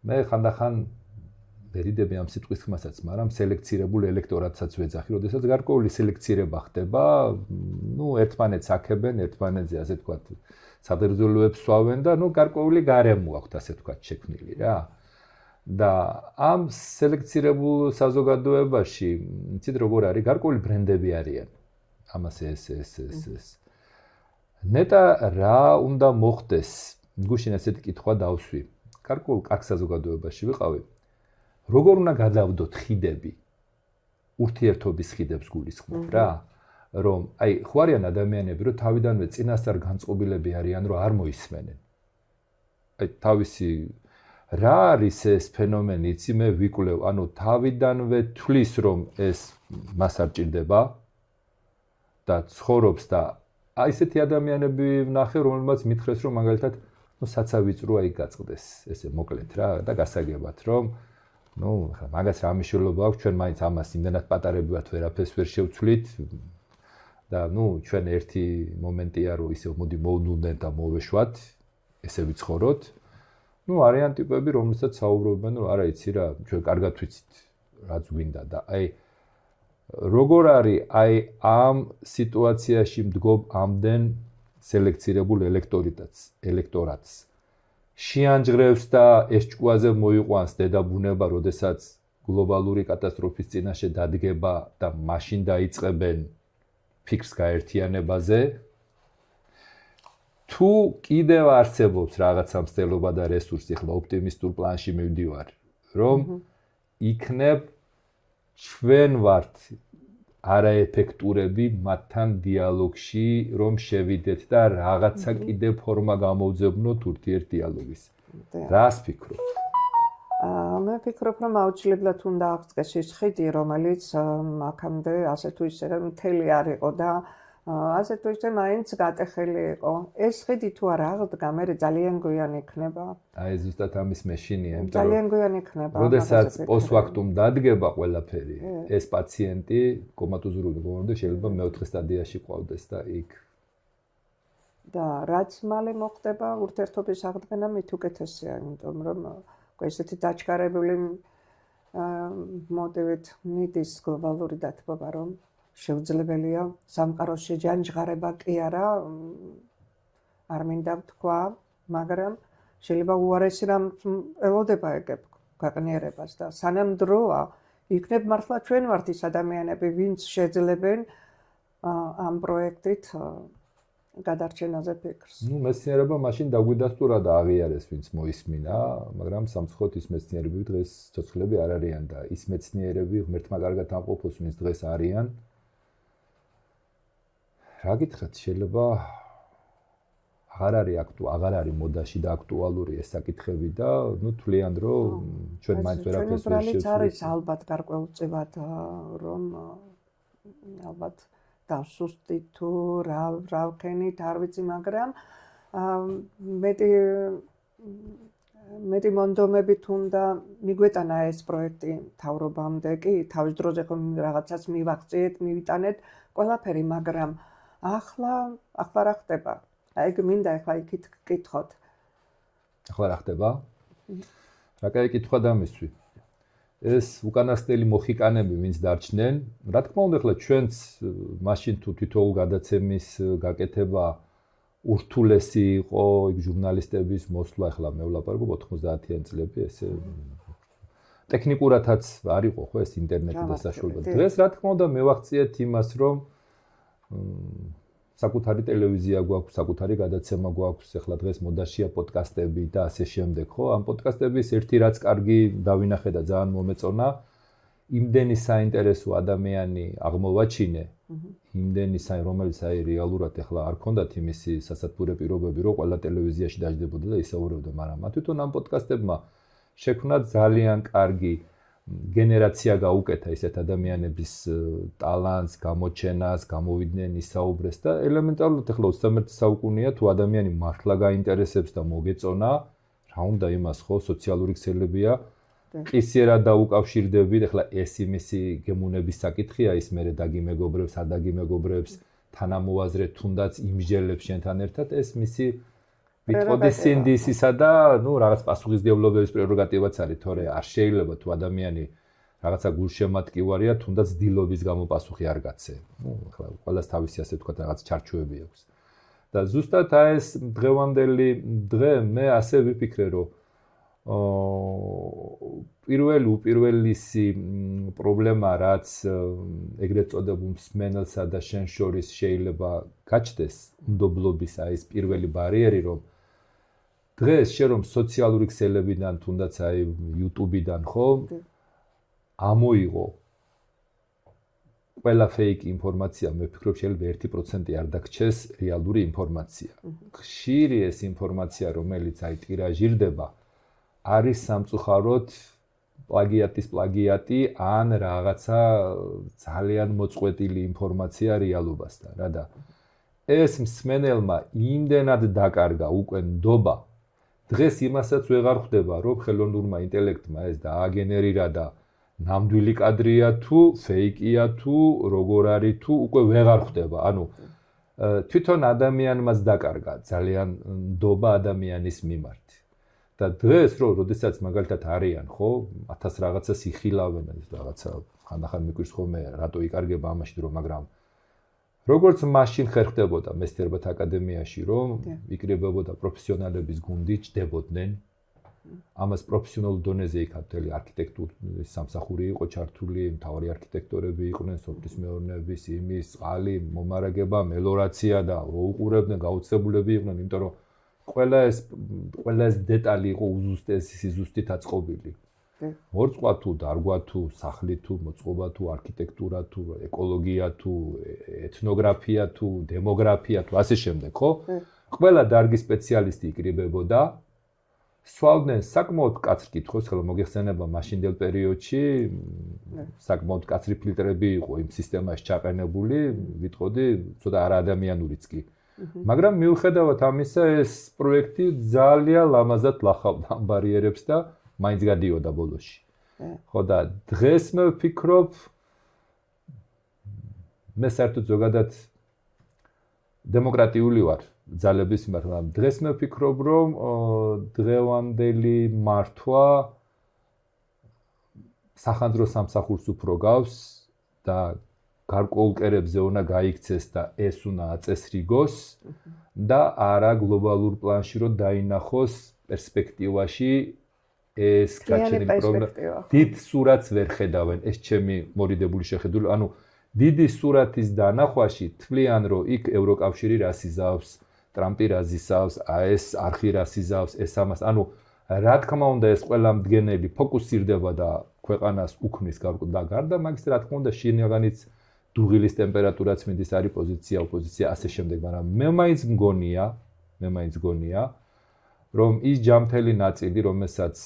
მე ხანდახან ვერიდები ამ სიტყვის ხმასაც, მაგრამ სელექცირებულ ელექტორატსაც ვეძახი, როდესაც გარკვეული სელექცირება ხდება, ერთმანეთს აქებენ, ერთმანეთზე ასე ვთქვათ, საბერძოლოებს სვავენ და გარკვეული გარემო აქვთ ასე ვთქვათ შექმნილი რა. და ამ სელექცირებულ საზოგადოებაში, იცით როგორ არის, გარკვეული ბრენდები არიან. ამას ეს. ნეტა რა უნდა მოხდეს? გუშინ ასეთი კითხვა დავსვი. გარკვეულ კაკ საზოგადოებაში ვიყავი. როგორ უნდა გადავდოთ ხიდები? ურთიერთობის ხიდებს გულისხმობ რა. რომ ხო არიან ადამიანები, რომ თავიდანვე წინასწარ განწყობილები არიან, რომ არ მოისმენენ. თავისი რა არის ეს ფენომენი, იცი მე ვიკვლევ, თავიდანვე თვლის, რომ ეს მას არ ჭირდება და ცხოვრობს და ესეთი ადამიანები ვნახე, რომელმაც მითხრეს, რომ მაგალითად, საცავი წრუა იქ გაწყდეს, ესე მოკლედ რა და გასაგებად, რომ მაგას რა მნიშვნელობა აქვს, ჩვენ მაინც ამას იმდენად პატარები ვართ, ვერაფერს ვერ შევცვლით და ჩვენ ერთი მომენტია, რომ ისე მოდი მოვდუნდეთ და მოვეშვათ, ესე ვიცხოვროთ. არიან ტიპები, რომელსაც საუბრობენ, რომ არა იცი რა, ჩვენ კარგად ვიცით, რაც გვინდა და როგორ არის ამ სიტუაციაში მდგომ ამდენ სელექცირებულ ელექტორატს. შეანჯღრევს და ეს ჭკუაზე მოიყვანს დედაბუნება, როდესაც გლობალური კატასტროფის წინაშე დადგება და მაშინ დაიწყებენ ფიქრს გაერთიანებაზე. თუ კიდევ არსებობს რაღაცა მცდელობა და რესურსი, ახლა ოპტიმისტურ პლანში მივდივარ, რომ იქნებ ჩვენ ვართ არაეფექტურები მათთან დიალოგში, რომ შევიდეთ და რაღაცა კიდე ფორმა გამოვძებნოთ ურთიერთდიალოგის. რას ფიქრობ? მე ვფიქრობ, რომ აუცილებლად უნდა აღწეს ის ხიდი, რომელიც აქამდე ასე თუ ისე მთელი არ იყო და ასე თუ ისე მაინც გატეხილი იყო. ეს ხიდი თუ არ აღდგა, მე ძალიან გვიანი იქნება. ზუსტად ამის მეშინია, იმიტომ რომ ძალიან გვიანი იქნება. როდესაც პოსტფაქტუმ დადგება ყველაფერი, ეს პაციენტი კომატოზური მდგომარეობა შეიძლება მეოთხე სტადიაში ყვავდეს და იქ. და რაც მალე მოხდება, ურთიერთობის აღდგენა მით უკეთესია, იმიტომ რომ ესეთი დაჩქარებული მოტივით მიდის გლობალური დათბობა, რომ შეუძლებელია სამყაროში ჯანჯღარება კი არა, არ მინდა ვთქვა, მაგრამ შეიძლება უარესი რამ ელოდება ეგებ გაყნიერებას და სანამ დროა იქნებ მართლა ჩვენ ვართ ის ადამიანები, ვინც შეძლებენ ამ პროექტით გადარჩენაზე ფიქრს. ნუ მეცნიერება მაშინ დაგვიდასტურა და აღიარეს, ვინც მოისმინა, მაგრამ სამწუხაროდ ის მეცნიერები დღეს ცოცხლები არ არიან და ის მეცნიერები ღმერთმა კარგად ამყოფოს, ვინც დღეს არიან. რა გითხრათ, შეიძლება აღარ არის მოდაში და აქტუალური ეს საკითხები და ნუ თვლიან რომ ჩვენ მაინც ვერაფერს ვერ შევცვლით. არის ალბათ გარკვეულწილად რომ ალბათ დავსუსტით თუ რა ვქენით არ ვიცი, მაგრამ მეტი მონდომებით უნდა მიგვეტანა ეს პროექტი თავრობამდე კი თავის დროზე ხომ რაღაცას მივახციეთ, მივიტანეთ ყველაფერი, მაგრამ ახლა რა ხდება? აი მინდა ახლა იქით გკითხოთ. ახლა რა ხდება? რა კაი კითხვა დამისვი. ეს უკანასკნელი მოხიკანები ვინც დარჩნენ, რა თქმა უნდა, ახლა ჩვენც მაშინ თუ თითოეულ გადაცემის გაკეთება ურთულესი იყო, იქ ჟურნალისტების მოსვლა, ახლა მე ვლაპარაკობ 90-იან წლებში, ესე ტექნიკურადაც არ იყო ხო ეს ინტერნეტი და საშუალება. დღეს რა თქმა უნდა მევახციეთ იმას, რომ საკუთარი ტელევიზია გვაქვს, საკუთარი გადაცემა გვაქვს, ახლა დღეს მოდაშია პოდკასტები და ასე შემდეგ, ხო? ამ პოდკასტების ერთი რაც კარგი დავინახე და ძალიან მომეწონა, იმდენი საინტერესო ადამიანი აღმოვაჩინე, იმდენი რომელიც რეალურად ახლა არ ქონდათ იმისი სასათბურე პირობები, რომ ყველა ტელევიზიაში დაждდებოდა და ისაუბრებდა, მაგრამ თვითონ ამ პოდკასტებმა შექმნა ძალიან კარგი გენერაცია გაუკეთა ისეთ ადამიანების ტალანტს, გამოჩენას, გამოვიდნენ ისაუბრეს და ელემენტარულად ახლა 21 საუკუნეა თუ ადამიანი მართლა გაინტერესებს და მოგეწონა, რა უნდა იმას ხო, სოციალური ქსელებია, ყისიერად დაუკავშირდებით, ახლა ეს იმისი გემუნების საკითხია, ის მერე დაგიმეგობრებს, ადაგიმეგობრებს, თანამოაზრე თუნდაც იმსჯელებს შენთან ერთად, ეს მისი ვიტყოდი სინდისისა და ნუ რაღაც პასუხისმგებლობის პრეროგატივაც არის, თორე არ შეიძლება თუ ადამიანი რაღაცა გულშემატკივარია, თუნდაც დილობის გამო პასუხი არ გაცე. ნუ ახლა ყველას თავისი ასე ვთქვათ რაღაც ჩარჩოები აქვს. და ზუსტად ეს დღევანდელი დღე მე ასე ვიფიქრე, რომ უპირველესი პრობლემა რაც ეგრეთ წოდებულ მსმენელსა და შენ შორის შეიძლება გაჩნდეს უნდობლობის ეს პირველი ბარიერი, რომ დღეს შენ რომ სოციალური ქსელებიდან თუნდაც YouTube-დან ხო ამოიღო ყველა fake ინფორმაცია, მე ვფიქრობ შეიძლება 1% არ დაგჩეს რეალური ინფორმაცია. ხშირი ეს ინფორმაცია, რომელიც ტირაჟირდება, არის სამწუხაროდ პლაგიატი ან რაღაცა ძალიან მოწყვეტილი ინფორმაცია რეალობასთან, რა და ეს მსმენელმა იმდენად დაკარგა უკვე ნდობა, დღეს იმასაც ვეღარ ხვდება, რომ ხელოვნურმა ინტელექტმა ეს დააგენერირა და ნამდვილი კადრია თუ ფეიკია თუ როგორ არის თუ უკვე ვეღარ ხვდება. ანუ თვითონ ადამიანმაც დაკარგა ძალიან ნდობა ადამიანის მიმართ. და დღეს როდესაც მაგალითად არიან, ხო, 1000 რაღაცას იხილავენ, რაღაცა ხანდახან მიგვირს ხოლმე, რატო იკარგება ამაში რომ, მაგრამ როგორც მაშინ ხერხდებოდა მეცნიერებათა აკადემიაში, რომ იკრიბებოდა პროფესიონალების გუნდი, ჭდებოდნენ. ამას პროფესიონალურ დონეზე იქათელი არქიტექტურის სამსახური იყო ჩართული, მთავარი არქიტექტორები იყვნენ, სოფლის მეურნეობის, იმის, წყალი, მომარაგება, მელორაცია და უყურებდნენ, გაუცებულები იყვნენ, იმიტომ რომ ყველა ეს დეტალი იყო უზუსტად აწყობილი. მორწყვა თუ, დარგვა თუ, სახლი თუ, მოწყობა თუ, არქიტექტურა თუ, ეკოლოგია თუ, ეთნოგრაფია თუ, დემოგრაფია თუ, ასე შემდეგ, ხო? ყველა დარგის სპეციალისტი იკრიბებოდა. სვავდნენ საკმაოდ კაცრ კითხვებს, ხოლო მოგეხსენება მაშინდელ პერიოდში საკმაოდ კაცრი ფილტრები იყო იმ სისტემაში ჩაყენებული, ვიტყოდი, ცოტა არაადამიანურიც კი. მაგრამ მიუხედავად ამისა, ეს პროექტი ძალიან ლამაზად ლახავდა ამ ბარიერებს და მაინც გადიოდა ბოლოში. ხო და დღეს მე ვფიქრობ, მე საერთოდ ზოგადად დემოკრატიული ვარ ძალების მიმართ, მაგრამ დღეს მე ვფიქრობ, რომ დღევანდელი მართვა სახანძრო სამსახურს უფრო გავს და გარკვეულ კერებზე უნდა გაიქცეს და ეს უნდა აწესრიგოს და არა გლობალურ პლანში რომ დაინახოს პერსპექტივაში ეს გაჩენილი პრობლემა. დიდ სურათს ვერ ხედავენ, ეს ჩემი მორიდებული შეხედული, ანუ დიდი სურათის დანახვაში თვლიან, რომ იქ ევროკავშირი რას იზავს, ტრამპი რას იზავს, ეს არხი რას იზავს, ეს ამას, ანუ რა თქმა უნდა ეს ყველა მდგენელი ფოკუსირდება და ქვეყანას უქმნის და გარდა მაგის რა თქმა უნდა შინაგანიც დუღილის ტემპერატურაც მინდის არის პოზიცია, ოპოზიცია, ასე შემდეგ, მაგრამ მე მაინც მგონია, რომ ის ჯამთელი ნაწილი, რომელსაც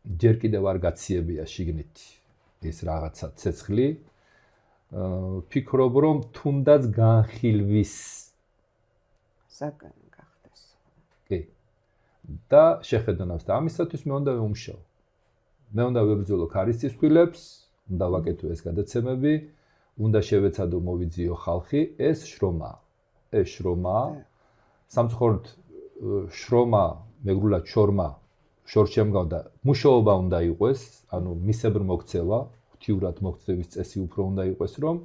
ჯერ კიდევ არ გაციებია შიგნით ეს რაღაცა ცეცხლი, ფიქრობ, რომ თუნდაც განხილვის საკანი გახდეს. კი. და შეხედანავს და ამისათვის მე უნდა ვუმშაო. მე უნდა ვებრძოლო ქარის ცისხვილებს, უნდა ვაკეთო ეს გადაცემები, უნდა შევეცადო მოვიძიო ხალხი, ეს შრომაა. ეს შრომაა. სამწუხაროდ შრომა მეგრულად შორჩემგავ და მუშაობა უნდა იყოს, ანუ მისებრ მოქცევა, ღვთიურად მოქცევის წესი უფრო უნდა იყოს, რომ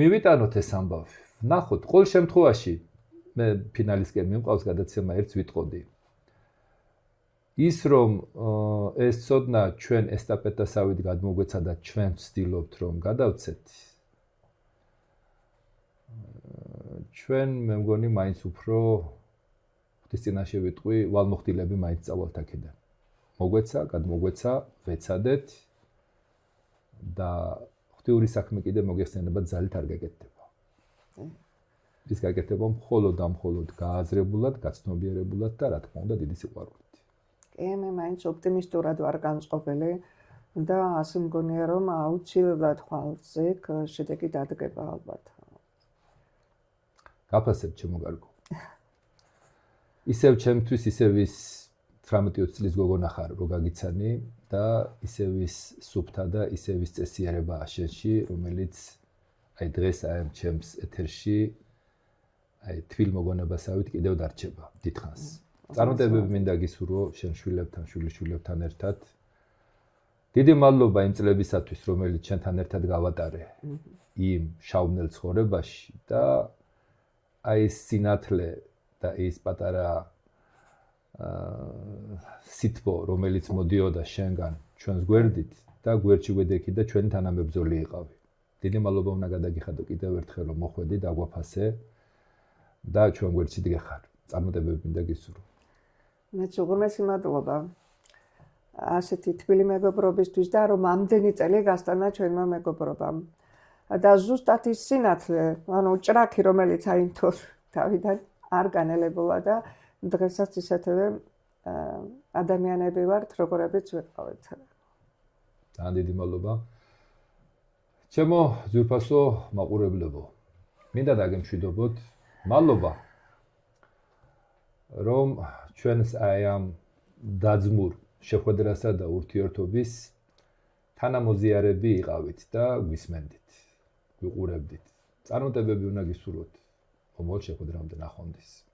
მივიტანოთ ეს ამბავი. ნახოთ, ყოველ შემთხვევაში მე ფინალისკენ მიმყავს გადაცემა ერთს ვიტყოდი. ის რომ ეს ცოდნა ჩვენ ესტაფეტასავით გადმოგვეცა და ჩვენ ვცდილობთ რომ გადავცეთ. ჩვენ მე მგონი მაინც უფრო ღვთის წინაშე ვიტყვი, ვალმოხდილები მაინც წავალთ აქედან. მოგვეცა, გადმოგვეცა, ვეცადეთ და ღვთიური საქმე კიდე მოგეხსენება ძალით არ გეკეთდება. ის გაკეთება მხოლოდ გააზრებულად, გაცნობიერებულად და რა თქმა უნდა დიდი სიყვარულით. კი, მე მაინც ოპტიმისტურად ვარ განწყობილი და ასე მგონია რომ აუცილებლად ხვალზე შედეგი დადგება ალბათ. გაფასებ ჩემო კარგო. ისევ ჩემთვის ისევ ის 18-20 წლის გოგონა ხარ რო გაგიცანი და ისევ ის სუფთა და ისევ ის წესიერება შენში, რომელიც აი დღეს აი ჩემს ეთერში აი თვილ მოგონებასავით კიდევ დარჩება დიდხანს. წარმატებები მინდა გისურვო შენ შვილებთან, შვილიშვილებთან ერთად. დიდი მადლობა იმ წლებისათვის, რომელიც შენთან ერთად გავატარე იმ შავნელ ცხოვრებაში და აი ეს სინათლე და ეს პატარა სითბო, რომელიც მოდიოდა შენგან ჩვენს გვერდით და გვერდში გვედექი და ჩვენი თანამებრძოლი იყავი. დიდი მადლობა უნდა გადაგიხადო კიდევ ერთხელ რომ მოხვედი და აგვაფასე და ჩვენ გვერდში დგეხარ. წარმატებები მინდა გისურვო. მეც უღრმესი მადლობა ასეთი თბილი მეგობრობისთვის და რომ ამდენი წელი გასტანა ჩვენმა მეგობრობამ. და ზუსტად ის სინათლე, ანუ ჭრაქი, რომელიც აინთო თავიდან არ განელებულა და დღესაც ისეთივე ადამიანები ვართ, როგორებიც ვიყავით. ძალიან დიდი მადლობა. ჩემო ძვირფასო მაყურებლებო, მინდა დაგემშვიდობოთ. მადლობა რომ ჩვენს აი ამ დაძმურ შეხვედრასა და ურთიერთობის თანამოზიარები იყავით და გვისმენდით, გვიყურებდით. წარმატებები უნდა გისურვოთ. მომავალ შეხვედრამდე ნახვამდის.